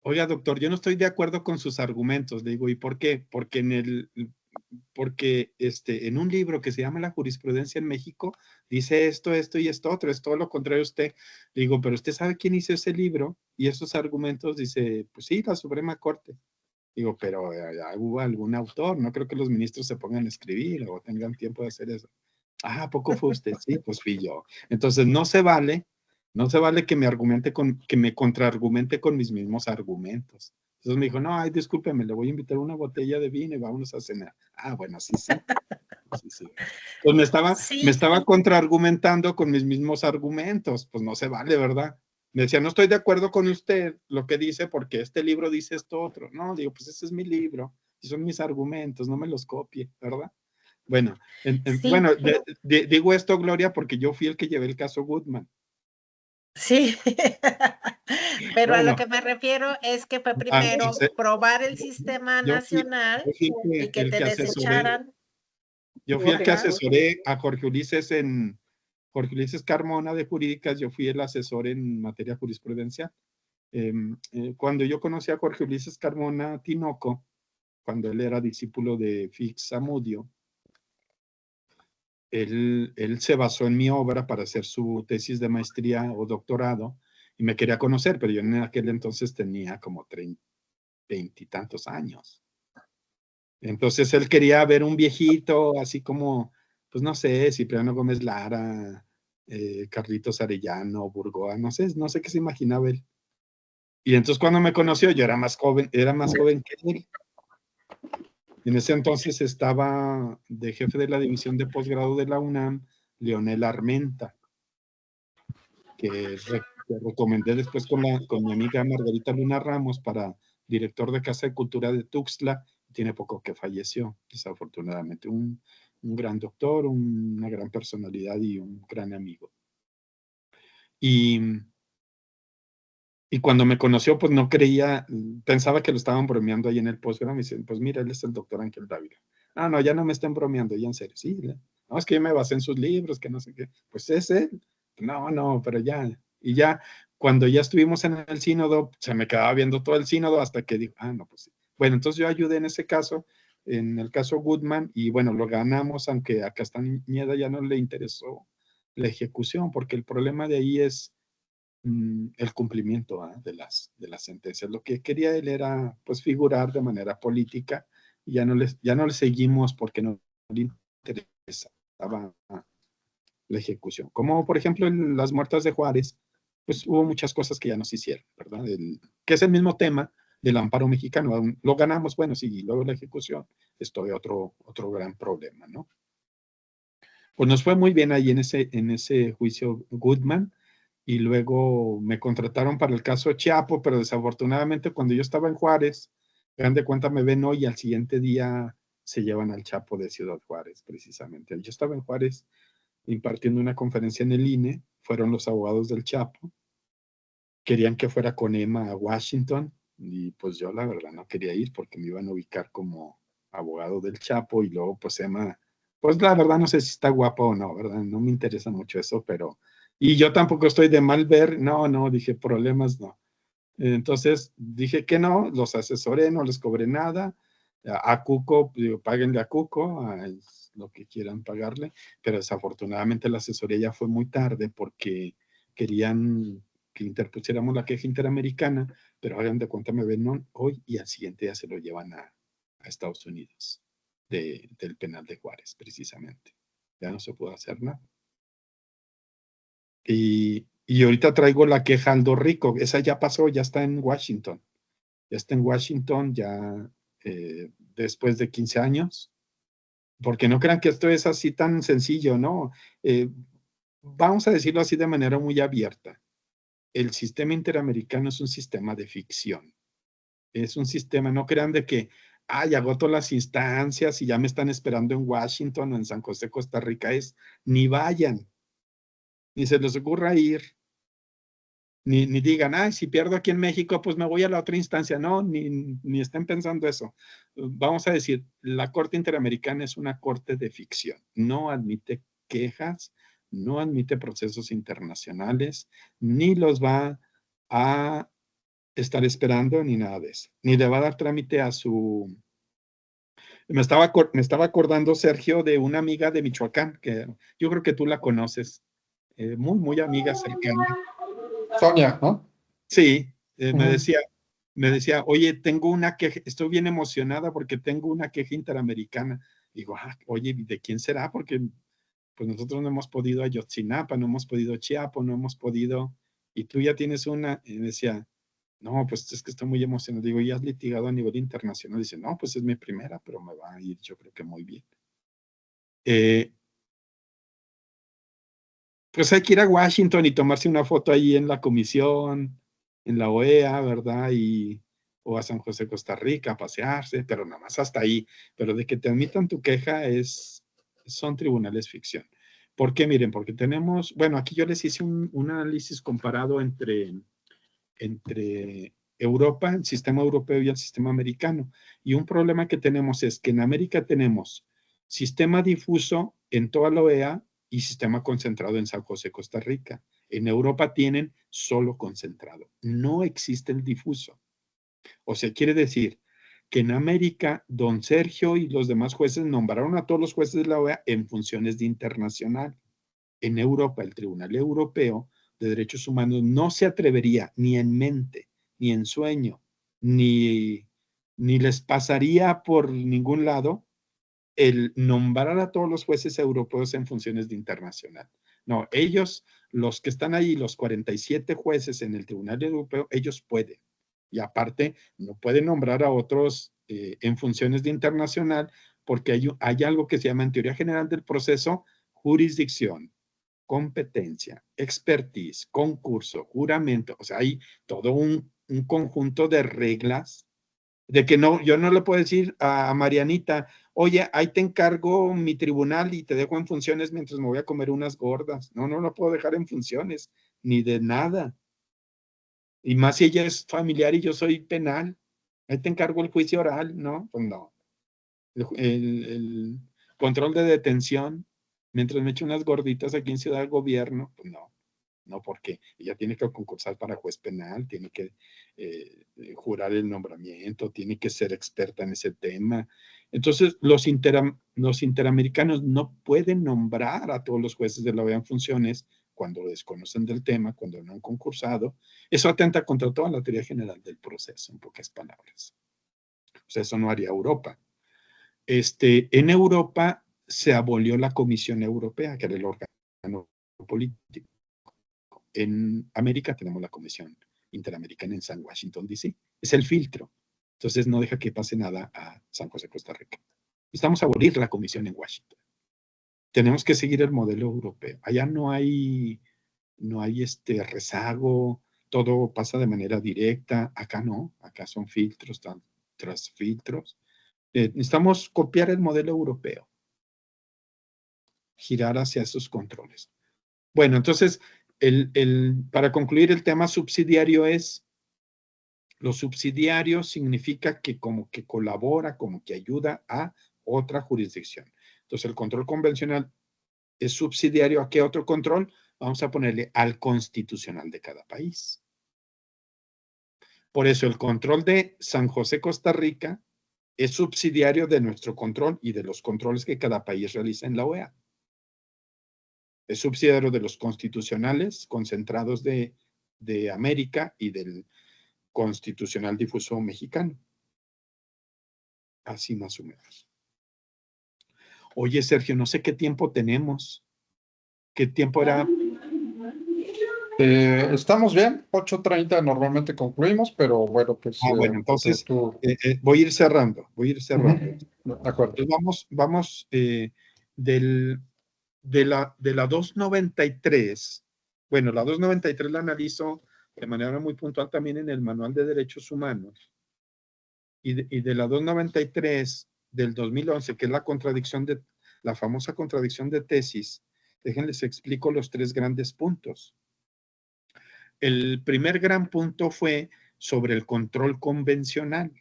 oiga, doctor, yo no estoy de acuerdo con sus argumentos. Le digo, ¿y por qué? Porque en un libro que se llama La jurisprudencia en México, dice esto, esto y esto otro, es todo lo contrario a usted. Le digo, pero usted sabe quién hizo ese libro y esos argumentos, dice, pues sí, la Suprema Corte. Digo, pero hubo algún autor, no creo que los ministros se pongan a escribir o tengan tiempo de hacer eso. Ah, ¿a poco fue usted? Sí, pues fui yo. Entonces no se vale que me contraargumente con mis mismos argumentos. Entonces me dijo, no, ay, discúlpeme, le voy a invitar una botella de vino y vámonos a cenar. Ah, bueno, sí, sí. Sí, sí. Pues me
Sí,
estaba contraargumentando con mis mismos argumentos. Pues no se vale, ¿verdad? Me decía, no estoy de acuerdo con usted lo que dice porque este libro dice esto otro. No, digo, pues ese es mi libro y son mis argumentos, no me los copie, ¿verdad? Bueno,
sí,
bueno, digo esto, Gloria, porque yo fui el que llevé el caso Goodman.
sí. Pero a lo
Bueno,
que me refiero es que fue
ah,
primero probar el sistema
yo fui,
nacional
yo fui
y que
el
te
que asesoré.
desecharan.
Yo fui el que
Ajá.
asesoré a Jorge Ulises Carmona de Jurídicas, yo fui el asesor en materia jurisprudencial. Cuando yo conocí a Jorge Ulises Carmona Tinoco, cuando él era discípulo de Fix Zamudio, él se basó en mi obra para hacer su tesis de maestría o doctorado y me quería conocer, pero yo en aquel entonces tenía como 20 y tantos años. Entonces él quería ver un viejito así como, pues no sé, Cipriano Gómez Lara, Carlitos Arellano, Burgoa, no sé qué se imaginaba él. Y entonces cuando me conoció yo era más joven que él. En ese entonces estaba de jefe de la división de posgrado de la UNAM, Leonel Armenta, que recomendé después con mi amiga Margarita Luna Ramos para director de Casa de Cultura de Tuxtla. Tiene poco que falleció, desafortunadamente. Un gran doctor, una gran personalidad y un gran amigo. Y cuando me conoció, pues no creía, pensaba que lo estaban bromeando ahí en el posgrado. Me dicen, pues mira, él es el doctor Ángel Dávila. Ah, no, ya no me estén bromeando, ya en serio. Sí, no, es que yo me basé en sus libros, que no sé qué. Pues es él. No, pero ya. Y ya, cuando ya estuvimos en el sínodo, se me quedaba viendo todo el sínodo hasta que dijo, ah, no, pues sí. Bueno, entonces yo ayudé en ese caso, en el caso Goodman, y bueno, lo ganamos, aunque a Castañeda ya no le interesó la ejecución, porque el problema de ahí es el cumplimiento de las sentencias. Lo que quería él era pues figurar de manera política y ya no le seguimos porque no le interesaba la ejecución. Como por ejemplo en las muertas de Juárez, pues hubo muchas cosas que ya no se hicieron, ¿verdad? Que es el mismo tema del amparo mexicano. Lo ganamos, bueno, sí, y luego la ejecución es todo otro gran problema, ¿no? Pues nos fue muy bien ahí en ese juicio Goodman, y luego me contrataron para el caso Chiapo, pero desafortunadamente cuando yo estaba en Juárez, dan de cuenta me ven hoy y al siguiente día se llevan al Chapo de Ciudad Juárez, precisamente. Yo estaba en Juárez impartiendo una conferencia en el INE, fueron los abogados del Chapo, querían que fuera con Emma a Washington, y pues yo la verdad no quería ir porque me iban a ubicar como abogado del Chapo, y luego pues Emma, pues la verdad no sé si está guapa o no, ¿verdad? No me interesa mucho eso, pero, y yo tampoco estoy de mal ver, no, dije problemas, no. Entonces dije que no, los asesoré, no les cobré nada, a Cuco, digo, páguenle a Cuco, lo que quieran pagarle, pero desafortunadamente la asesoría ya fue muy tarde porque querían que interpusiéramos la queja interamericana, pero hagan de cuenta me ven hoy y al siguiente día se lo llevan a Estados Unidos, del penal de Juárez, precisamente. Ya no se pudo hacer nada. Y ahorita traigo la queja Aldo Rico, esa ya pasó, ya está en Washington. Ya está en Washington, ya después de 15 años. Porque no crean que esto es así tan sencillo, ¿no? Vamos a decirlo así de manera muy abierta. El sistema interamericano es un sistema de ficción. Es un sistema, no crean de que, ya agoto las instancias y ya me están esperando en Washington o en San José, Costa Rica. Ni vayan, ni se les ocurra ir, ni digan, si pierdo aquí en México, pues me voy a la otra instancia. No, ni estén pensando eso. Vamos a decir, la Corte Interamericana es una corte de ficción. No admite quejas, no admite procesos internacionales, ni los va a estar esperando, ni nada de eso. Ni le va a dar trámite a su... Me estaba acordando, Sergio, de una amiga de Michoacán, que yo creo que tú la conoces, muy, muy amiga cercana.
Sonia, ¿no?
Sí, me decía, oye, tengo una queja, estoy bien emocionada porque tengo una queja interamericana. Digo, oye, ¿de quién será? Porque pues nosotros no hemos podido Ayotzinapa, no hemos podido Chiapo, no hemos podido, y tú ya tienes una. Y decía, No, pues es que estoy muy emocionado. Digo, ¿y has litigado a nivel internacional? Dice, no, pues es mi primera, pero me va a ir yo creo que muy bien. Pues hay que ir a Washington y tomarse una foto ahí en la comisión, en la OEA, ¿verdad? O a San José, Costa Rica, a pasearse, pero nada más hasta ahí. Pero de que te admitan tu queja son tribunales ficción. ¿Por qué? Miren, porque tenemos, bueno, aquí yo les hice un análisis comparado entre Europa, el sistema europeo y el sistema americano. Y un problema que tenemos es que en América tenemos sistema difuso en toda la OEA y sistema concentrado en San José, Costa Rica. En Europa tienen solo concentrado. No existe el difuso. O sea, quiere decir que en América, don Sergio y los demás jueces nombraron a todos los jueces de la OEA en funciones de internacional. En Europa, el Tribunal Europeo de Derechos Humanos no se atrevería ni en mente, ni en sueño, ni les pasaría por ningún lado el nombrar a todos los jueces europeos en funciones de internacional. No, ellos, los que están ahí, los 47 jueces en el Tribunal Europeo, ellos pueden. Y aparte, no pueden nombrar a otros en funciones de internacional porque hay algo que se llama en teoría general del proceso jurisdicción, competencia, expertise, concurso, juramento. O sea, hay todo un conjunto de reglas de que no, yo no le puedo decir a Marianita, oye, ahí te encargo mi tribunal y te dejo en funciones mientras me voy a comer unas gordas. No, no lo puedo dejar en funciones, ni de nada. Y más si ella es familiar y yo soy penal. Ahí te encargo el juicio oral, ¿no? Pues no. El control de detención, mientras me echo unas gorditas aquí en Ciudad del Gobierno, pues no. No, porque ella tiene que concursar para juez penal, tiene que jurar el nombramiento, tiene que ser experta en ese tema. Entonces, los interamericanos no pueden nombrar a todos los jueces de la OEA en funciones cuando desconocen del tema, cuando no han concursado. Eso atenta contra toda la teoría general del proceso, en pocas palabras. O sea, eso no haría Europa. En Europa se abolió la Comisión Europea, que era el órgano político. En América tenemos la Comisión Interamericana en San Washington, D.C. Es el filtro. Entonces no deja que pase nada a San José, Costa Rica. Estamos a abolir la Comisión en Washington. Tenemos que seguir el modelo europeo. Allá no hay rezago, todo pasa de manera directa. Acá no, acá son filtros tras filtros. Necesitamos copiar el modelo europeo, girar hacia esos controles. Bueno, entonces, para concluir, el tema subsidiario lo subsidiario significa que como que colabora, como que ayuda a otra jurisdicción. Entonces, el control convencional es subsidiario a qué otro control? Vamos a ponerle al constitucional de cada país. Por eso, el control de San José, Costa Rica, es subsidiario de nuestro control y de los controles que cada país realiza en la OEA. Es subsidiario de los constitucionales concentrados de América y del constitucional difuso mexicano. Así más o menos. Oye, Sergio, no sé qué tiempo tenemos. ¿Qué tiempo era?
Estamos bien, 8:30 normalmente concluimos, pero bueno, pues...
bueno, entonces voy a ir cerrando,
De acuerdo.
Entonces vamos de la 293, bueno, la 293 la analizo de manera muy puntual también en el Manual de Derechos Humanos. Y de la 293 del 2011, que es la famosa contradicción de tesis, déjenles explico los tres grandes puntos. El primer gran punto fue sobre el control convencional.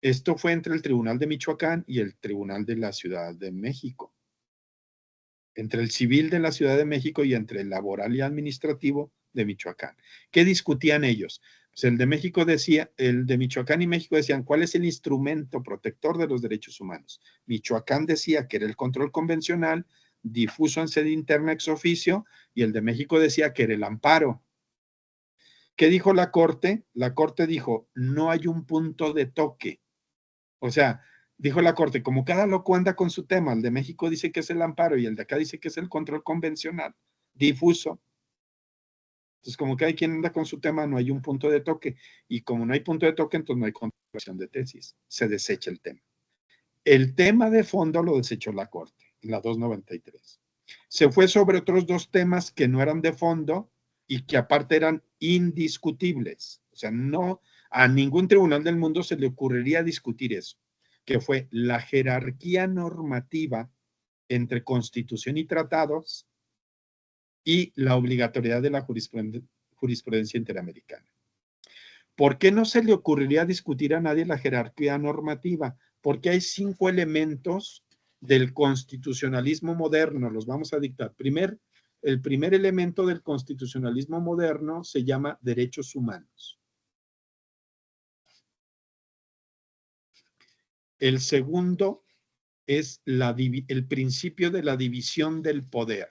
Esto fue entre el Tribunal de Michoacán y el Tribunal de la Ciudad de México. Entre el civil de la Ciudad de México y entre el laboral y administrativo de Michoacán. ¿Qué discutían ellos? Pues el de México decía, el de Michoacán y México decían, ¿cuál es el instrumento protector de los derechos humanos? Michoacán decía que era el control convencional, difuso en sede interna ex oficio, y el de México decía que era el amparo. ¿Qué dijo la Corte? La Corte dijo, no hay un punto de toque. O sea, dijo la Corte, como cada loco anda con su tema, el de México dice que es el amparo y el de acá dice que es el control convencional, difuso. Entonces, como cada quien anda con su tema, no hay un punto de toque. Y como no hay punto de toque, entonces no hay controversia de tesis. Se desecha el tema. El tema de fondo lo desechó la Corte, en la 293. Se fue sobre otros dos temas que no eran de fondo y que aparte eran indiscutibles. O sea, no a ningún tribunal del mundo se le ocurriría discutir eso, que fue la jerarquía normativa entre Constitución y tratados y la obligatoriedad de la jurisprudencia interamericana. ¿Por qué no se le ocurriría discutir a nadie la jerarquía normativa? Porque hay 5 elementos del constitucionalismo moderno, los vamos a dictar. El primer elemento del constitucionalismo moderno se llama derechos humanos. El segundo es el principio de la división del poder.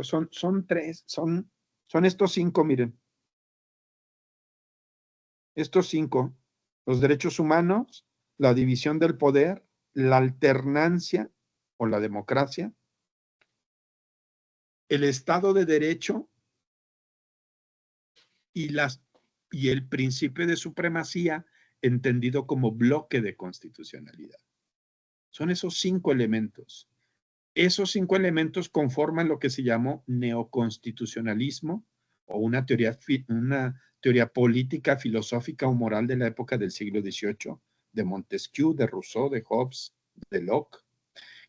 Son tres, son estos 5, miren. Estos 5, los derechos humanos, la división del poder, la alternancia o la democracia, el Estado de Derecho y el principio de supremacía entendido como bloque de constitucionalidad. Son esos 5 elementos. Esos 5 elementos conforman lo que se llamó neoconstitucionalismo o una teoría política, filosófica o moral de la época del siglo XVIII, de Montesquieu, de Rousseau, de Hobbes, de Locke,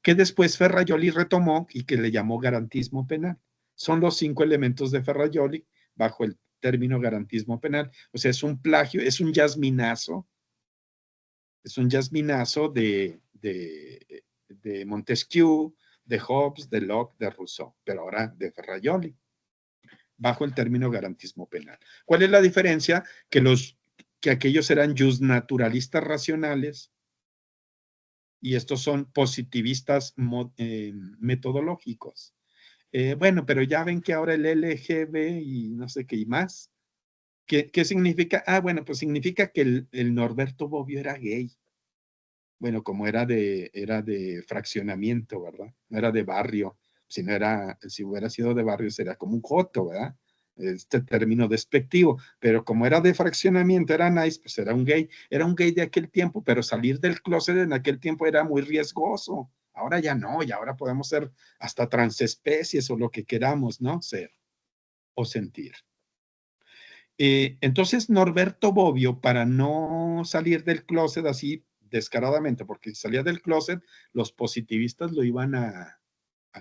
que después Ferrajoli retomó y que le llamó garantismo penal. Son los 5 elementos de Ferrajoli bajo el término garantismo penal. O sea, es un plagio, es un jazminazo de Montesquieu, de Hobbes, de Locke, de Rousseau, pero ahora de Ferrajoli, bajo el término garantismo penal. ¿Cuál es la diferencia? Que aquellos eran justnaturalistas racionales y estos son positivistas metodológicos. Bueno, pero ya ven que ahora el LGB y no sé qué y más. ¿Qué significa? Ah, bueno, pues significa que el Norberto Bobbio era gay. Bueno, como era de fraccionamiento, ¿verdad? No era de barrio. Si hubiera sido de barrio, sería como un joto, ¿verdad? Este término despectivo. Pero como era de fraccionamiento, era nice, pues era un gay. Era un gay de aquel tiempo, pero salir del closet en aquel tiempo era muy riesgoso. Ahora ya no, y ahora podemos ser hasta transespecies o lo que queramos, ¿no? Ser o sentir. Entonces, Norberto Bobbio, para no salir del closet así descaradamente, porque si salía del closet, los positivistas lo iban a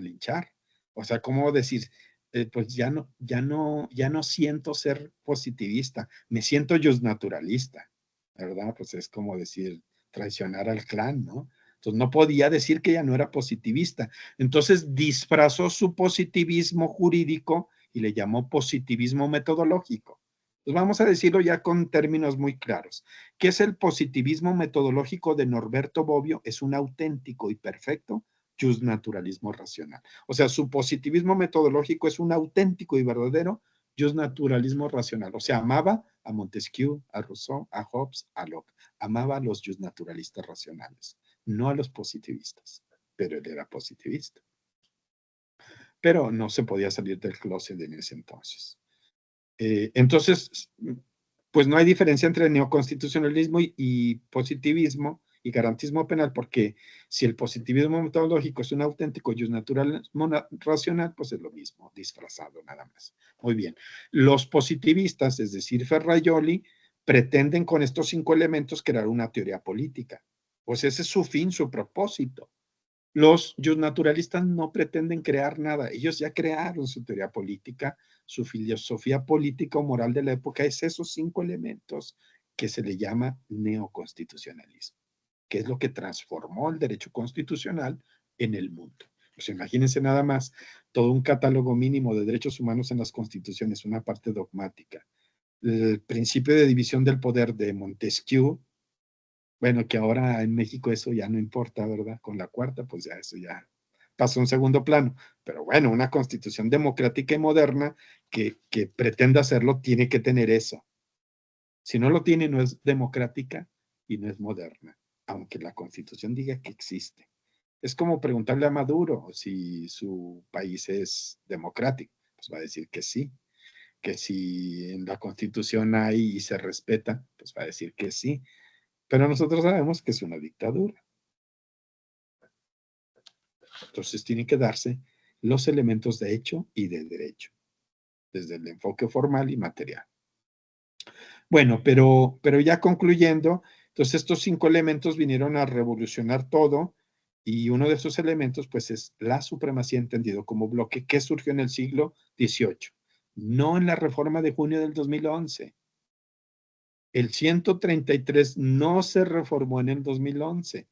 linchar. O sea, ¿cómo decir? Pues ya no siento ser positivista, me siento justnaturalista, ¿verdad? Pues es como decir, traicionar al clan, ¿no? Entonces no podía decir que ya no era positivista. Entonces disfrazó su positivismo jurídico y le llamó positivismo metodológico. Pues vamos a decirlo ya con términos muy claros. ¿Qué es el positivismo metodológico de Norberto Bobbio? Es un auténtico y perfecto justnaturalismo racional. O sea, su positivismo metodológico es un auténtico y verdadero justnaturalismo racional. O sea, amaba a Montesquieu, a Rousseau, a Hobbes, a Locke. Amaba a los justnaturalistas racionales, no a los positivistas. Pero él era positivista. Pero no se podía salir del closet en ese entonces. Entonces, pues no hay diferencia entre neoconstitucionalismo y positivismo y garantismo penal, porque si el positivismo metodológico es un auténtico justnaturalismo racional, pues es lo mismo, disfrazado nada más. Muy bien. Los positivistas, es decir, Ferrajoli, pretenden con estos 5 elementos crear una teoría política. Pues ese es su fin, su propósito. Los justnaturalistas no pretenden crear nada, ellos ya crearon su teoría política, su filosofía política o moral de la época es esos 5 elementos que se le llama neoconstitucionalismo, que es lo que transformó el derecho constitucional en el mundo. Pues imagínense nada más, todo un catálogo mínimo de derechos humanos en las constituciones, una parte dogmática. El principio de división del poder de Montesquieu, bueno, que ahora en México eso ya no importa, ¿verdad? Con la cuarta, pues ya eso ya pasó a un segundo plano. Pero bueno, una constitución democrática y moderna que pretenda hacerlo tiene que tener eso. Si no lo tiene, no es democrática y no es moderna, aunque la constitución diga que existe. Es como preguntarle a Maduro si su país es democrático, pues va a decir que sí. que si en la Constitución hay y se respeta, pues va a decir que sí. Pero nosotros sabemos que es una dictadura. Entonces tienen que darse los elementos de hecho y de derecho, desde el enfoque formal y material. Bueno, pero ya concluyendo, entonces estos 5 elementos vinieron a revolucionar todo, y uno de esos elementos pues es la supremacía entendido como bloque, que surgió en el siglo XVIII, no en la reforma de junio del 2011. El 133 no se reformó en el 2011,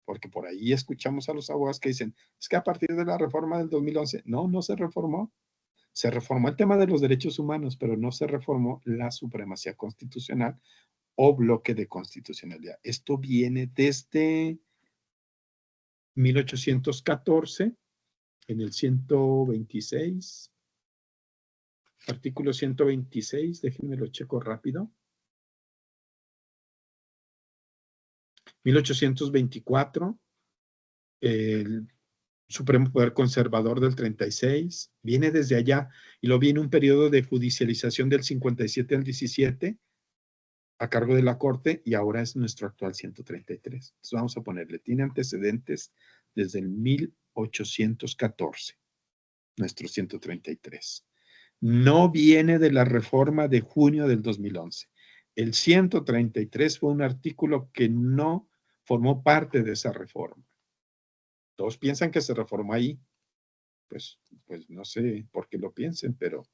porque por ahí escuchamos a los abogados que dicen, es que a partir de la reforma del 2011, no se reformó. Se reformó el tema de los derechos humanos, pero no se reformó la supremacía constitucional o bloque de constitucionalidad. Esto viene desde 1814, en el 126, artículo 126, déjenme lo checo rápido. 1824, el Supremo Poder Conservador del 36, viene desde allá, y lo viene un periodo de judicialización del 57 al 17, a cargo de la Corte, y ahora es nuestro actual 133. Entonces vamos a ponerle, tiene antecedentes desde el 1814, nuestro 133. No viene de la reforma de junio del 2011. El 133 fue un artículo que no formó parte de esa reforma. Todos piensan que se reformó ahí. Pues no sé por qué lo piensen, pero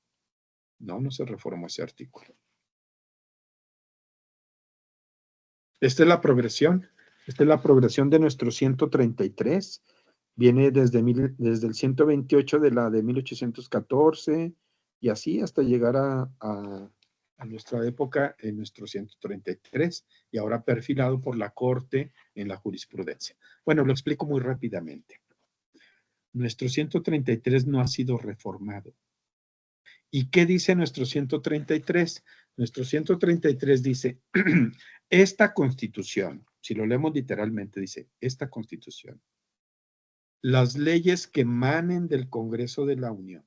no se reformó ese artículo. Esta es la progresión. Esta es la progresión de nuestro 133. Viene desde el 128 de la de 1814 y así hasta llegar a nuestra época en nuestro 133, y ahora perfilado por la Corte en la jurisprudencia. Bueno, lo explico muy rápidamente. Nuestro 133 no ha sido reformado. ¿Y qué dice nuestro 133? Nuestro 133 dice, esta Constitución, si lo leemos literalmente, dice, esta Constitución, las leyes que emanen del Congreso de la Unión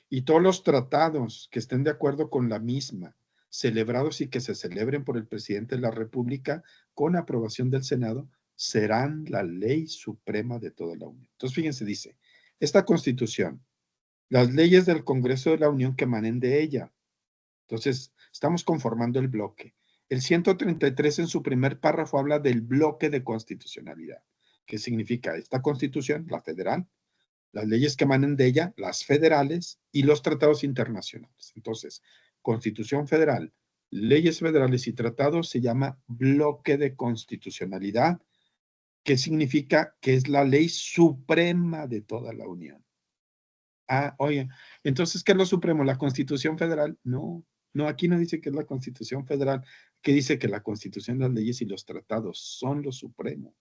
y todos los tratados que estén de acuerdo con la misma, celebrados y que se celebren por el presidente de la República con aprobación del Senado, serán la ley suprema de toda la Unión. Entonces, fíjense, dice, esta Constitución, las leyes del Congreso de la Unión que emanen de ella. Entonces, estamos conformando el bloque. El 133 en su primer párrafo habla del bloque de constitucionalidad. ¿Qué significa esta Constitución? La federal, las leyes que emanen de ella, las federales y los tratados internacionales. Entonces, Constitución Federal, leyes federales y tratados se llama bloque de constitucionalidad, que significa que es la ley suprema de toda la Unión. Ah, oye, entonces, ¿qué es lo supremo? ¿La Constitución Federal? No, aquí no dice que es la Constitución Federal, que dice que la Constitución, las leyes y los tratados son lo supremo.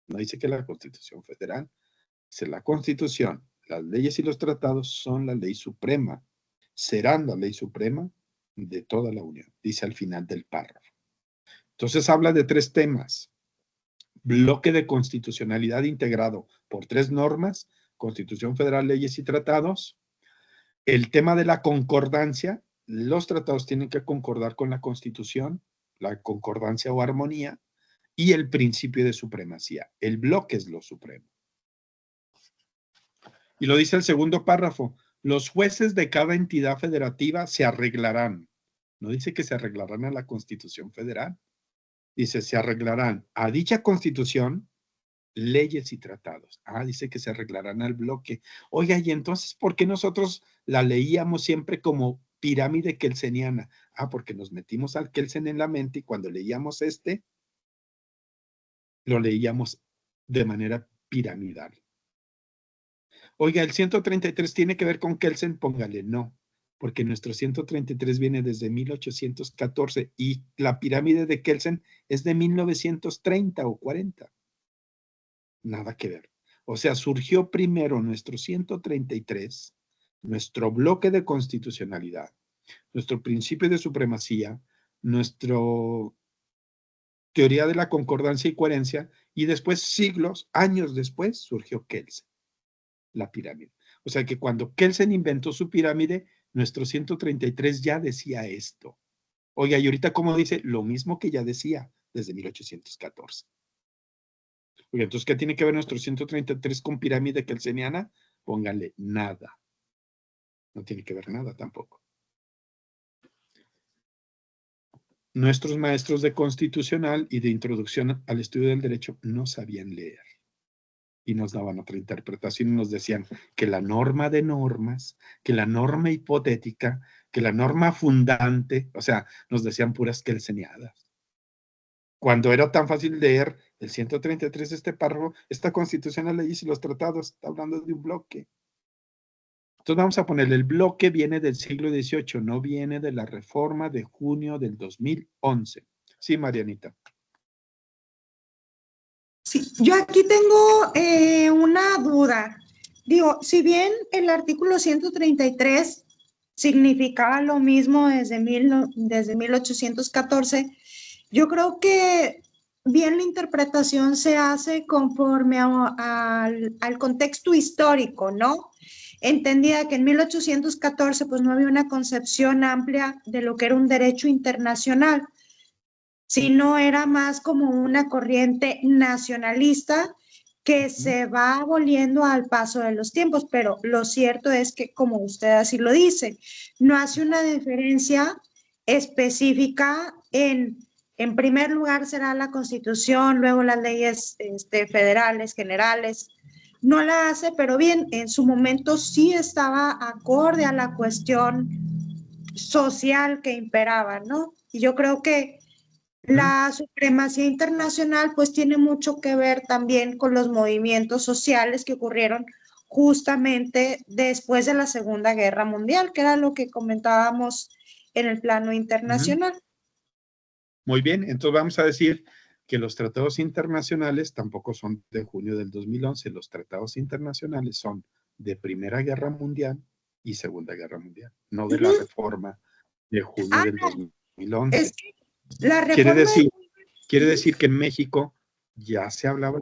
No dice que la Constitución Federal. Dice la Constitución, las leyes y los tratados son la ley suprema. Serán la ley suprema de toda la Unión, dice al final del párrafo. Entonces habla de 3 temas. Bloque de constitucionalidad integrado por 3 normas, Constitución Federal, leyes y tratados. El tema de la concordancia, los tratados tienen que concordar con la Constitución, la concordancia o armonía, y el principio de supremacía. El bloque es lo supremo. Y lo dice el segundo párrafo, los jueces de cada entidad federativa se arreglarán. No dice que se arreglarán a la Constitución Federal. Dice, se arreglarán a dicha Constitución, leyes y tratados. Dice que se arreglarán al bloque. Oiga, y entonces, ¿por qué nosotros la leíamos siempre como pirámide kelseniana? Porque nos metimos al Kelsen en la mente, y cuando leíamos lo leíamos de manera piramidal. Oiga, el 133 tiene que ver con Kelsen, póngale no, porque nuestro 133 viene desde 1814 y la pirámide de Kelsen es de 1930 o 40. Nada que ver. O sea, surgió primero nuestro 133, nuestro bloque de constitucionalidad, nuestro principio de supremacía, nuestro teoría de la concordancia y coherencia, y después, años después, surgió Kelsen, la pirámide. O sea que cuando Kelsen inventó su pirámide, nuestro 133 ya decía esto. Oiga, y ahorita como dice, lo mismo que ya decía desde 1814. Oiga, entonces, ¿qué tiene que ver nuestro 133 con pirámide kelseniana? Pónganle nada. No tiene que ver nada tampoco. Nuestros maestros de constitucional y de introducción al estudio del derecho no sabían leer. Y nos daban otra interpretación y nos decían que la norma de normas, que la norma hipotética, que la norma fundante, o sea, nos decían puras kelseniadas. Cuando era tan fácil leer el 133 de este párrafo, esta constitucional ley y los tratados, está hablando de un bloque. Entonces vamos a ponerle, el bloque viene del siglo XVIII, no viene de la reforma de junio del 2011. Sí, Marianita.
Sí, yo aquí tengo una duda. Digo, si bien el artículo 133 significaba lo mismo desde 1814, yo creo que bien la interpretación se hace conforme al contexto histórico, ¿no? Entendía que en 1814 pues no había una concepción amplia de lo que era un derecho internacional, sino era más como una corriente nacionalista que se va aboliendo al paso de los tiempos, pero lo cierto es que, como usted así lo dice, no hace una diferencia específica en primer lugar será la Constitución, luego las leyes federales, generales, no la hace, pero bien, en su momento sí estaba acorde a la cuestión social que imperaba, ¿no? Y yo creo que la supremacía internacional pues tiene mucho que ver también con los movimientos sociales que ocurrieron justamente después de la Segunda Guerra Mundial, que era lo que comentábamos en el plano internacional.
Muy bien, entonces vamos a decir que los tratados internacionales tampoco son de junio del 2011, los tratados internacionales son de Primera Guerra Mundial y Segunda Guerra Mundial, no de la reforma de junio del 2011.
Es que la reforma
Quiere decir que en México ya se hablaba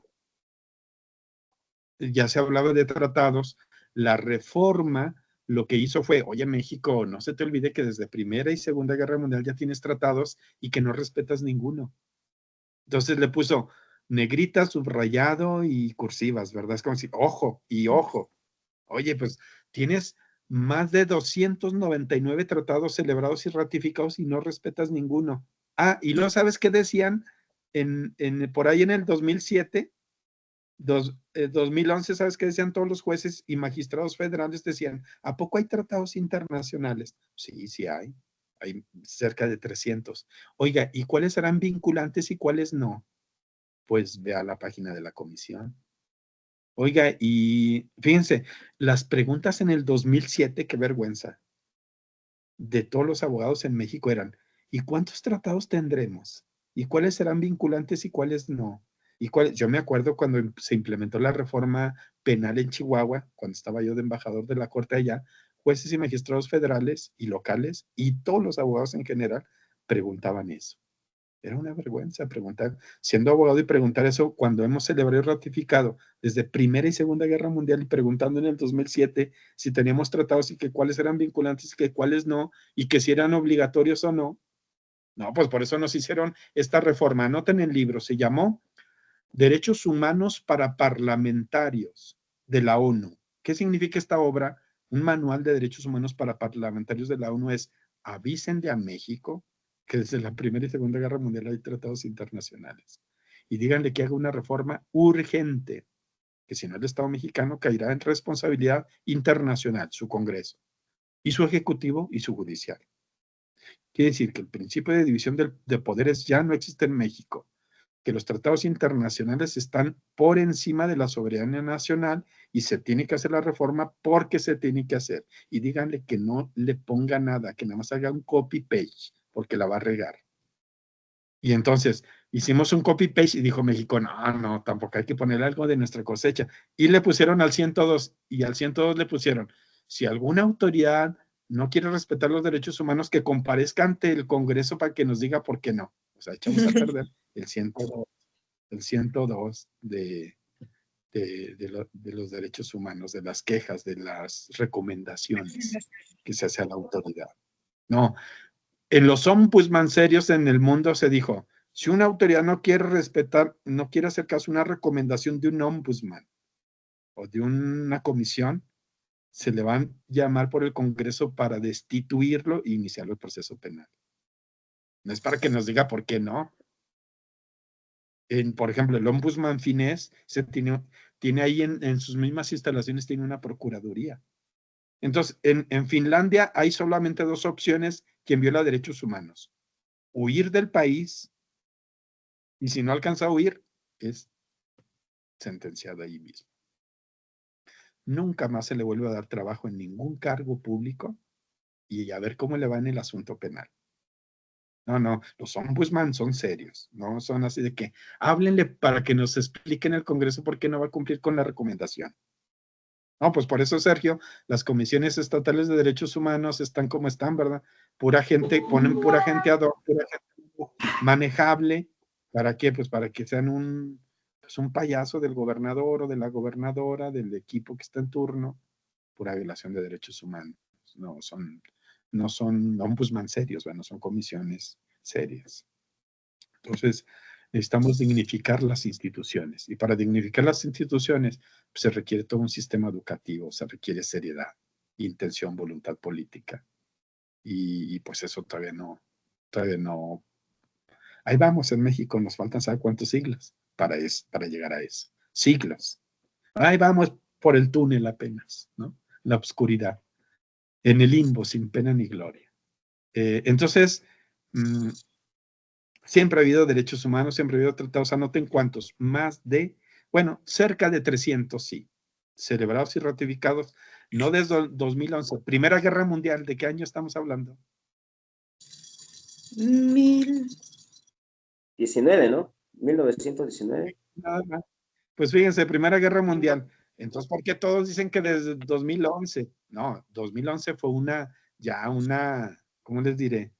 de tratados, la reforma lo que hizo fue, oye México, no se te olvide que desde Primera y Segunda Guerra Mundial ya tienes tratados y que no respetas ninguno. Entonces le puso negrita, subrayado y cursivas, ¿verdad? Es como si, ojo y ojo. Oye, pues tienes más de 299 tratados celebrados y ratificados y no respetas ninguno. Ah, y luego, ¿sabes qué decían por ahí en el 2007? 2011, ¿sabes qué decían todos los jueces y magistrados federales? Decían, ¿a poco hay tratados internacionales? Sí, sí hay. Hay cerca de 300. Oiga, ¿y cuáles serán vinculantes y cuáles no? Pues vea la página de la comisión. Oiga, y fíjense, las preguntas en el 2007, qué vergüenza, de todos los abogados en México eran, ¿y cuántos tratados tendremos? ¿Y cuáles serán vinculantes y cuáles no? Yo me acuerdo cuando se implementó la reforma penal en Chihuahua, cuando estaba yo de embajador de la corte allá, jueces y magistrados federales y locales y todos los abogados en general preguntaban eso. Era una vergüenza preguntar, siendo abogado y preguntar eso cuando hemos celebrado y ratificado desde Primera y Segunda Guerra Mundial y preguntando en el 2007 si teníamos tratados y que cuáles eran vinculantes y que cuáles no, y que si eran obligatorios o no. No, pues por eso nos hicieron esta reforma. Anoten el libro, se llamó Derechos Humanos para Parlamentarios de la ONU. ¿Qué significa esta obra? Un manual de derechos humanos para parlamentarios de la ONU es avísenle a México que desde la Primera y Segunda Guerra Mundial hay tratados internacionales y díganle que haga una reforma urgente, que si no el Estado mexicano caerá en responsabilidad internacional, su Congreso, y su Ejecutivo y su Judicial. Quiere decir que el principio de división de poderes ya no existe en México, que los tratados internacionales están por encima de la soberanía nacional y se tiene que hacer la reforma porque se tiene que hacer. Y díganle que no le ponga nada, que nada más haga un copy-paste, porque la va a regar. Y entonces hicimos un copy-paste y dijo México, no, tampoco hay que poner algo de nuestra cosecha. Y le pusieron al 102 y al 102 le pusieron, si alguna autoridad no quiere respetar los derechos humanos, que comparezca ante el Congreso para que nos diga por qué no. O sea, echamos a perder el 102 de de los derechos humanos, de las quejas, de las recomendaciones que se hace a la autoridad. No, en los ombudsman serios en el mundo se dijo, si una autoridad no quiere respetar, no quiere hacer caso a una recomendación de un ombudsman o de una comisión, se le van a llamar por el Congreso para destituirlo e iniciar el proceso penal. No es para que nos diga por qué no. Por ejemplo, el ombudsman finés tiene ahí en sus mismas instalaciones, tiene una procuraduría. Entonces, en Finlandia hay solamente dos opciones quien viola derechos humanos. Huir del país, y si no alcanza a huir, es sentenciado ahí mismo. Nunca más se le vuelve a dar trabajo en ningún cargo público y a ver cómo le va en el asunto penal. No, los ombudsman son serios, no son así de que háblenle para que nos explique en el Congreso por qué no va a cumplir con la recomendación. No, pues por eso, Sergio, las comisiones estatales de derechos humanos están como están, ¿verdad? Pura gente, ponen pura gente ad hoc, pura gente manejable. ¿Para qué? Pues para que sean un payaso del gobernador o de la gobernadora, del equipo que está en turno, pura violación de derechos humanos. No son ombudsman serios, bueno, son comisiones serias. Entonces, necesitamos dignificar las instituciones. Y para dignificar las instituciones, pues, se requiere todo un sistema educativo, se requiere seriedad, intención, voluntad política. Y pues eso todavía no. Ahí vamos en México, nos faltan ¿sabe cuántos siglos para llegar a eso? Siglos. Ahí vamos por el túnel apenas, ¿no? La oscuridad. En el limbo, sin pena ni gloria. Entonces, siempre ha habido derechos humanos, siempre ha habido tratados, anoten cuántos, cerca de 300, sí, celebrados y ratificados, no desde 2011. Primera Guerra Mundial, ¿de qué año estamos hablando?
19, ¿no? 1919.
Nada más. Pues fíjense, Primera Guerra Mundial. Entonces, ¿por qué todos dicen que desde 2011? No, 2011 fue ¿cómo les diré?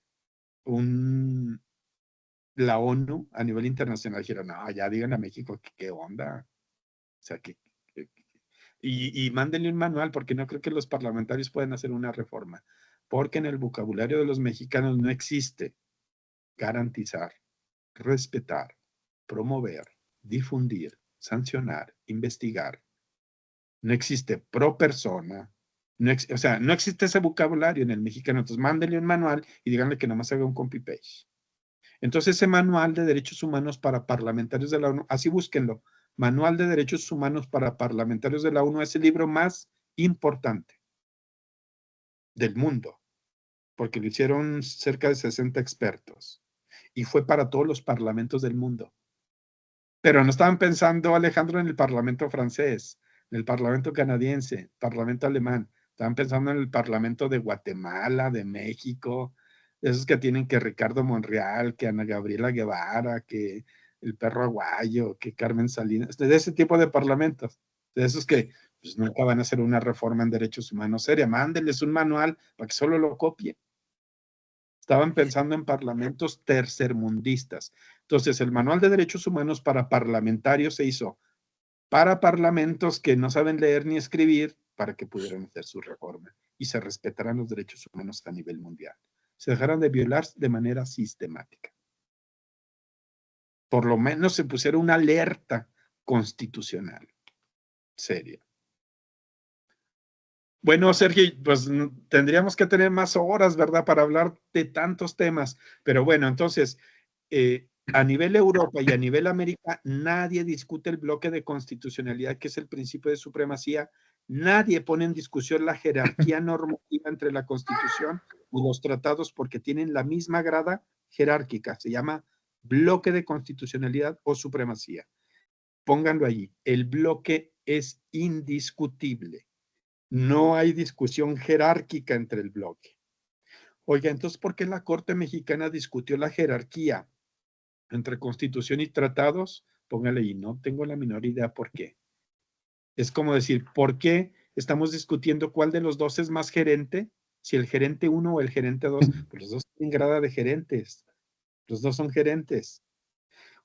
La ONU a nivel internacional dijeron, no, ya digan a México qué onda. O sea, y mándenle un manual, porque no creo que los parlamentarios puedan hacer una reforma, porque en el vocabulario de los mexicanos no existe garantizar, respetar, promover, difundir, sancionar, investigar. No existe pro persona. O sea, no existe ese vocabulario en el mexicano. Entonces, mándenle un manual y díganle que nada más haga un copy-paste. Entonces, ese manual de derechos humanos para parlamentarios de la ONU, así búsquenlo, Manual de Derechos Humanos para Parlamentarios de la ONU, es el libro más importante del mundo, porque lo hicieron cerca de 60 expertos y fue para todos los parlamentos del mundo. Pero no estaban pensando, Alejandro, en el parlamento francés, en el parlamento canadiense, parlamento alemán, estaban pensando en el parlamento de Guatemala, de México, esos que tienen que Ricardo Monreal, que Ana Gabriela Guevara, que el perro Aguayo, que Carmen Salinas, de ese tipo de parlamentos, de esos que pues, nunca van a hacer una reforma en derechos humanos seria. Mándenles un manual para que solo lo copien. Estaban pensando en parlamentos tercermundistas. Entonces, el Manual de Derechos Humanos para Parlamentarios se hizo para parlamentos que no saben leer ni escribir para que pudieran hacer su reforma y se respetaran los derechos humanos a nivel mundial. Se dejaron de violar de manera sistemática. Por lo menos se pusiera una alerta constitucional seria. Bueno, Sergio, pues tendríamos que tener más horas, ¿verdad?, para hablar de tantos temas. Pero bueno, entonces, a nivel Europa y a nivel América, nadie discute el bloque de constitucionalidad, que es el principio de supremacía. Nadie pone en discusión la jerarquía normativa entre la Constitución y los tratados porque tienen la misma grada jerárquica. Se llama bloque de constitucionalidad o supremacía. Pónganlo allí. El bloque es indiscutible. No hay discusión jerárquica entre el bloque. Oiga, entonces, ¿por qué la Corte Mexicana discutió la jerarquía entre Constitución y tratados? Póngale ahí, no tengo la menor idea por qué. Es como decir, ¿por qué estamos discutiendo cuál de los dos es más gerente? Si el gerente 1 o el gerente 2, pues los dos tienen grada de gerentes. Los dos son gerentes.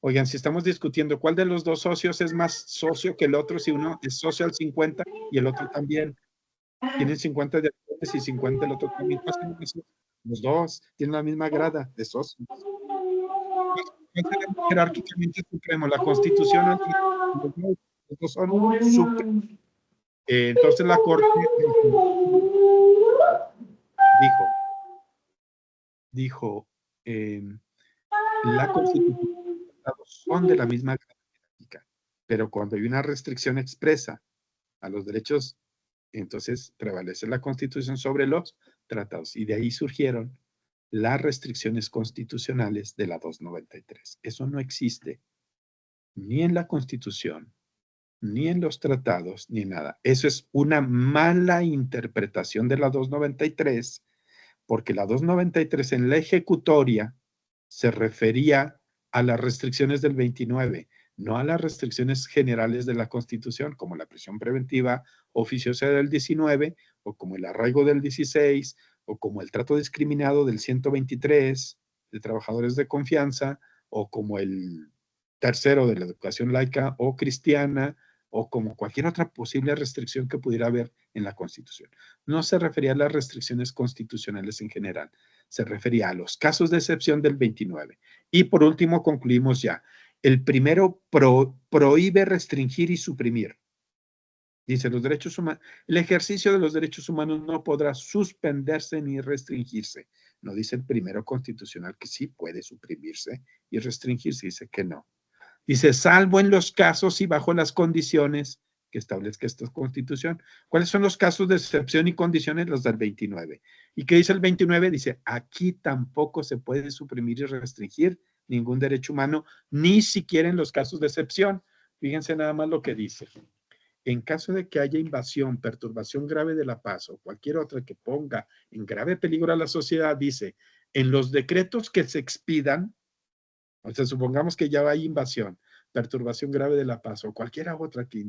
Oigan, si estamos discutiendo cuál de los dos socios es más socio que el otro, si uno es socio al 50 y el otro también, tienen 50 de habitantes y 50 el otro también, los dos tienen la misma grada de socios. Jerárquicamente supremo, la Constitución, los dos son supremos. Entonces la Corte dijo, la Constitución y los tratados son de la misma jerárquica, pero cuando hay una restricción expresa a los derechos, entonces prevalece la Constitución sobre los tratados, y de ahí surgieron las restricciones constitucionales de la 293. Eso no existe ni en la Constitución, ni en los tratados, ni nada. Eso es una mala interpretación de la 293, porque la 293 en la ejecutoria se refería a las restricciones del 29, no a las restricciones generales de la Constitución, como la prisión preventiva oficiosa del 19, o como el arraigo del 16, o como el trato discriminado del 123 de trabajadores de confianza, o como el tercero de la educación laica o cristiana, o como cualquier otra posible restricción que pudiera haber en la Constitución. No se refería a las restricciones constitucionales en general, se refería a los casos de excepción del 29. Y por último, concluimos ya. El primero prohíbe restringir y suprimir. Dice, los derechos humanos, el ejercicio de los derechos humanos no podrá suspenderse ni restringirse. No dice el primero constitucional que sí puede suprimirse y restringirse, dice que no. Dice, salvo en los casos y bajo las condiciones que establezca esta Constitución. ¿Cuáles son los casos de excepción y condiciones? Los del 29. ¿Y qué dice el 29? Dice, aquí tampoco se puede suprimir y restringir ningún derecho humano, ni siquiera en los casos de excepción. Fíjense nada más lo que dice. En caso de que haya invasión, perturbación grave de la paz o cualquier otra que ponga en grave peligro a la sociedad, dice, en los decretos que se expidan, o sea, supongamos que ya hay invasión, perturbación grave de la paz o cualquiera otra que,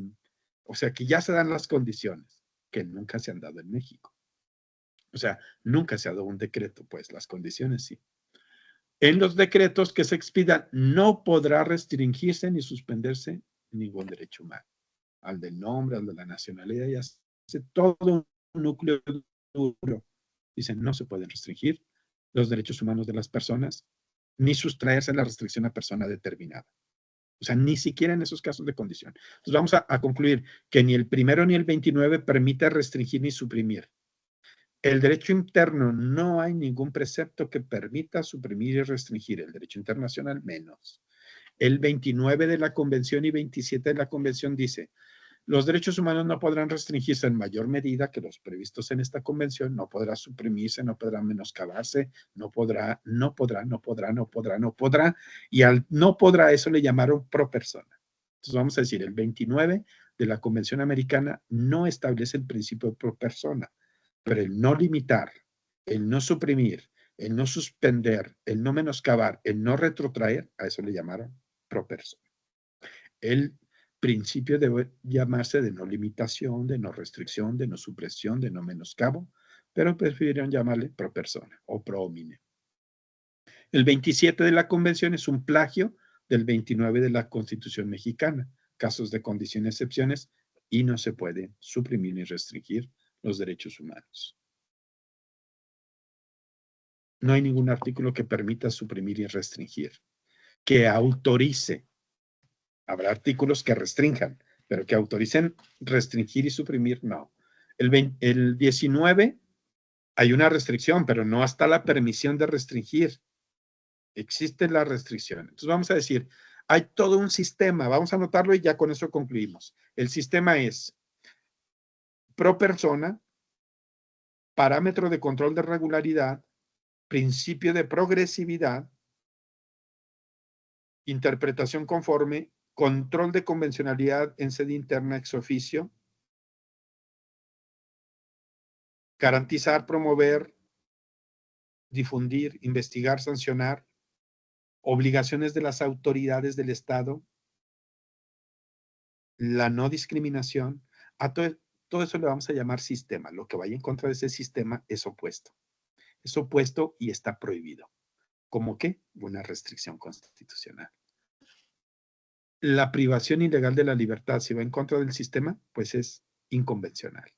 o sea, que ya se dan las condiciones que nunca se han dado en México. O sea, nunca se ha dado un decreto, pues las condiciones sí. En los decretos que se expidan no podrá restringirse ni suspenderse ningún derecho humano. Al del nombre, al de la nacionalidad, ya hace todo un núcleo duro. Dicen, no se pueden restringir los derechos humanos de las personas, ni sustraerse la restricción a persona determinada. O sea, ni siquiera en esos casos de condición. Entonces vamos a concluir que ni el primero ni el 29 permite restringir ni suprimir. El derecho interno, no hay ningún precepto que permita suprimir y restringir. El derecho internacional, menos. El 29 de la Convención y 27 de la Convención dice, los derechos humanos no podrán restringirse en mayor medida que los previstos en esta convención, no podrá suprimirse, no podrá menoscabarse, no podrá, y al no podrá eso le llamaron pro persona. Entonces vamos a decir, el 29 de la Convención Americana no establece el principio de pro persona, pero el no limitar, el no suprimir, el no suspender, el no menoscabar, el no retrotraer, a eso le llamaron pro persona. El principio debe llamarse de no limitación, de no restricción, de no supresión, de no menoscabo, pero prefirieron llamarle pro persona o pro homine. El 27 de la Convención es un plagio del 29 de la Constitución mexicana, casos de condición y excepciones, y no se puede suprimir ni restringir los derechos humanos. No hay ningún artículo que permita suprimir y restringir, que autorice. Habrá artículos que restrinjan, pero que autoricen restringir y suprimir, no. El 19 hay una restricción, pero no hasta la permisión de restringir. Existe la restricción. Entonces vamos a decir, hay todo un sistema, vamos a anotarlo y ya con eso concluimos. El sistema es pro persona, parámetro de control de regularidad, principio de progresividad, interpretación conforme, control de convencionalidad en sede interna ex oficio, garantizar, promover, difundir, investigar, sancionar, obligaciones de las autoridades del Estado, la no discriminación, a todo eso le vamos a llamar sistema. Lo que vaya en contra de ese sistema es opuesto. Es opuesto y está prohibido. ¿Cómo qué? Una restricción constitucional. la privación ilegal de la libertad, si va en contra del sistema, pues es inconvencional.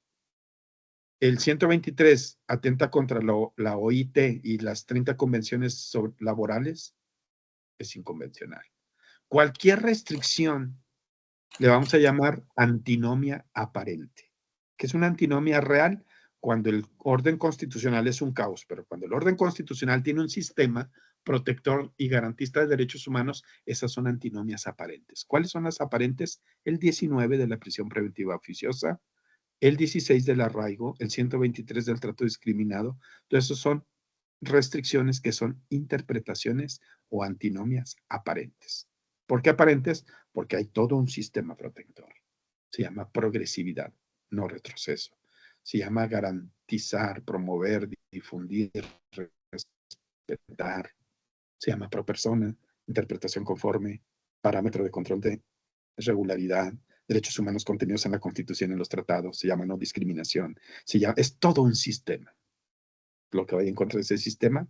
El 123 atenta contra la OIT y las 30 convenciones laborales, es inconvencional. Cualquier restricción le vamos a llamar antinomia aparente. ¿Qué es una antinomia real? Cuando el orden constitucional es un caos, pero cuando el orden constitucional tiene un sistema protector y garantista de derechos humanos, esas son antinomias aparentes. ¿Cuáles son las aparentes? El 19 de la prisión preventiva oficiosa, el 16 del arraigo, el 123 del trato discriminado. Entonces, esos son restricciones que son interpretaciones o antinomias aparentes. ¿Por qué aparentes? Porque hay todo un sistema protector. Se llama progresividad, no retroceso. Se llama garantizar, promover, difundir, respetar. Se llama pro persona, interpretación conforme, parámetro de control de regularidad, derechos humanos contenidos en la Constitución y en los tratados. Se llama no discriminación. Es todo un sistema. Lo que vaya en contra de ese sistema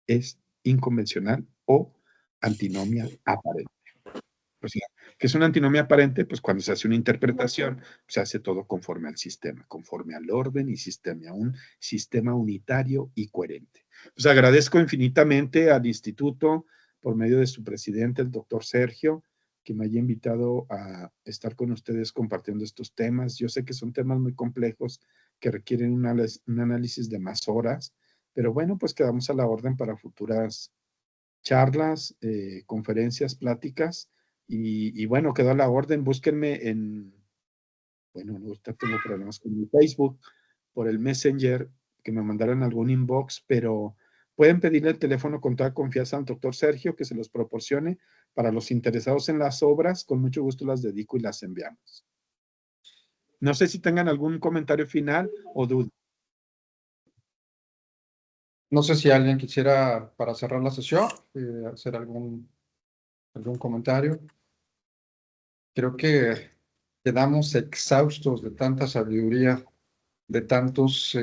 es inconvencional o antinomia aparente. O sea, ¿qué es una antinomia aparente? Pues cuando se hace una interpretación, se hace todo conforme al sistema, conforme al orden y sistema, un sistema unitario y coherente. Pues agradezco infinitamente al instituto, por medio de su presidente, el doctor Sergio, que me haya invitado a estar con ustedes compartiendo estos temas. Yo sé que son temas muy complejos que requieren un análisis de más horas, pero bueno, pues quedamos a la orden para futuras charlas, conferencias, pláticas. Y bueno, quedó a la orden. Búsquenme bueno, ahorita tengo problemas con mi Facebook, por el Messenger, que me mandaran algún inbox, pero pueden pedirle el teléfono con toda confianza al doctor Sergio, que se los proporcione. Para los interesados en las obras, con mucho gusto las dedico y las enviamos. No sé si tengan algún comentario final o duda.
No sé si alguien quisiera, para cerrar la sesión, hacer algún comentario. Creo que quedamos exhaustos de tanta sabiduría, de tantos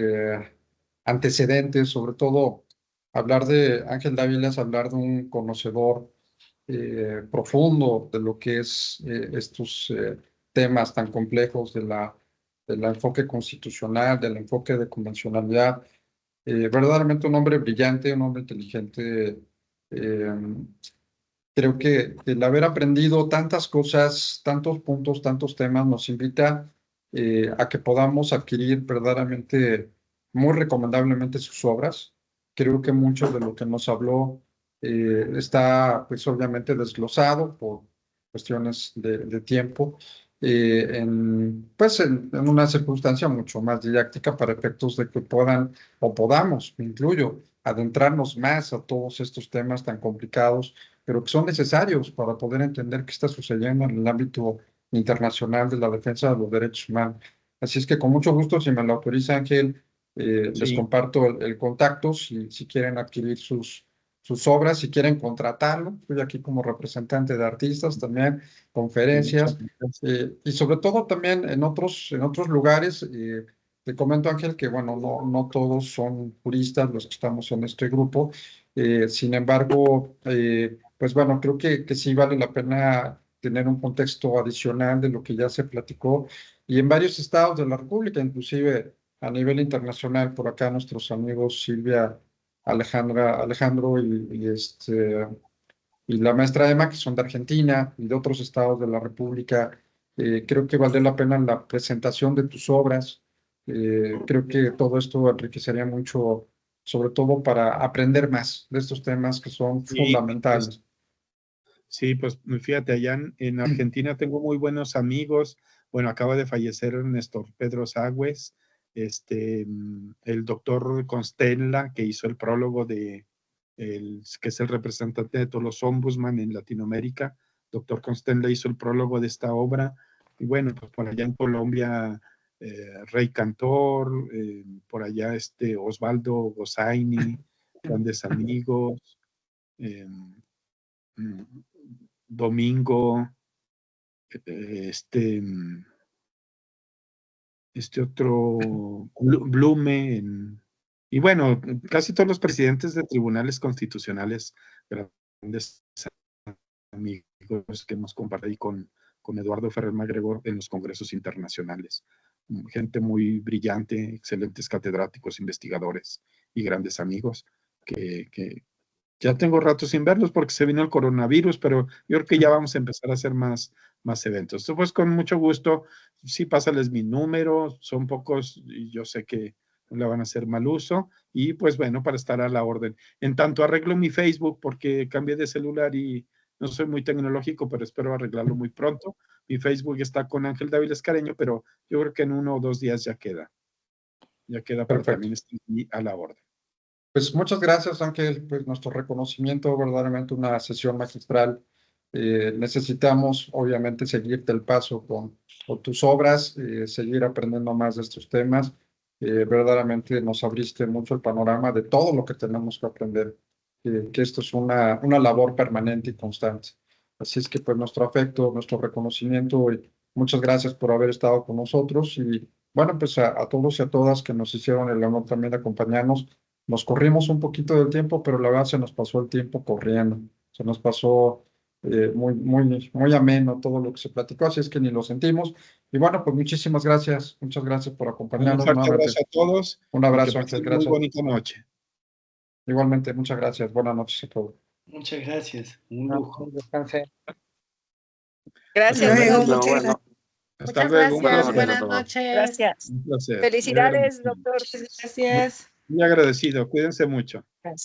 antecedentes, sobre todo hablar de Ángel Dávila es hablar de un conocedor profundo de lo que es estos temas tan complejos del enfoque constitucional, del enfoque de convencionalidad. Verdaderamente un hombre brillante, un hombre inteligente. eh, Creo que el haber aprendido tantas cosas, tantos puntos, tantos temas, nos invita a que podamos adquirir verdaderamente, muy recomendablemente sus obras. Creo que mucho de lo que nos habló está, pues obviamente, desglosado por cuestiones de tiempo, pues en una circunstancia mucho más didáctica para efectos de que puedan o podamos, me incluyo, adentrarnos más a todos estos temas tan complicados pero que son necesarios para poder entender qué está sucediendo en el ámbito internacional de la defensa de los derechos humanos. Así es que con mucho gusto, si me lo autoriza Ángel, les
Sí.
comparto el contacto si quieren adquirir sus obras, si quieren contratarlo. Estoy aquí como representante de artistas también, conferencias, y sobre todo también en otros lugares. Te comento, Ángel, que bueno, no todos son juristas los que estamos en este grupo. Sin embargo, pues bueno, creo que sí vale la pena tener un contexto adicional de lo que ya se platicó y en varios estados de la República, inclusive a nivel internacional, por acá nuestros amigos Silvia, Alejandro y la maestra Emma, que son de Argentina y de otros estados de la República, creo que vale la pena la presentación de tus obras. Creo que todo esto enriquecería mucho, sobre todo para aprender más de estos temas que son fundamentales.
Sí, pues fíjate, allá en Argentina tengo muy buenos amigos. Bueno, acaba de fallecer Néstor Pedro Sagües, el doctor Constella, que hizo el prólogo que es el representante de todos los ombudsman en Latinoamérica. Doctor Constella hizo el prólogo de esta obra. Y bueno, pues por allá en Colombia, Rey Cantor, por allá Osvaldo Gossaini, grandes amigos. Domingo, otro, Blume, y bueno, casi todos los presidentes de tribunales constitucionales grandes amigos que hemos compartido con Eduardo Ferrer MacGregor en los congresos internacionales. Gente muy brillante, excelentes catedráticos, investigadores y grandes amigos que ya tengo rato sin verlos porque se vino el coronavirus, pero yo creo que ya vamos a empezar a hacer más eventos. Entonces, pues con mucho gusto, sí, pásales mi número, son pocos y yo sé que no le van a hacer mal uso, y pues bueno, para estar a la orden. En tanto arreglo mi Facebook porque cambié de celular y no soy muy tecnológico, pero espero arreglarlo muy pronto. Mi Facebook está con Ángel Dáviles Careño, pero yo creo que en 1 o 2 días ya queda. Ya queda para
Perfecto.
también estar ahí a la orden.
Pues muchas gracias, Ángel. Pues nuestro reconocimiento, verdaderamente una sesión magistral. Necesitamos, obviamente, seguirte el paso con tus obras, seguir aprendiendo más de estos temas. Verdaderamente nos abriste mucho el panorama de todo lo que tenemos que aprender, que esto es una labor permanente y constante. Así es que, pues, nuestro afecto, nuestro reconocimiento, y muchas gracias por haber estado con nosotros. Y bueno, pues a todos y a todas que nos hicieron el honor también de acompañarnos. Nos corrimos un poquito del tiempo, pero la verdad se nos pasó el tiempo corriendo. Se nos pasó muy ameno todo lo que se platicó, así es que ni lo sentimos. Y bueno, pues muchísimas gracias. Muchas gracias por acompañarnos.
Un fuerte
nuevamente.
abrazo a todos.
Un abrazo,
Que
Ángel.
pasen muy
Gracias.
bonita noche.
Igualmente, muchas gracias. Buenas noches a todos.
Muchas gracias. Un lujo.
Descanse.
Gracias,
Hasta luego.
doctor.
Bueno,
Hasta
Muchas
luego.
gracias.
noches,
Buenas
doctor.
noches.
Gracias.
Un placer.
Felicidades, doctor.
Gracias.
Muy agradecido. Cuídense mucho.
Gracias.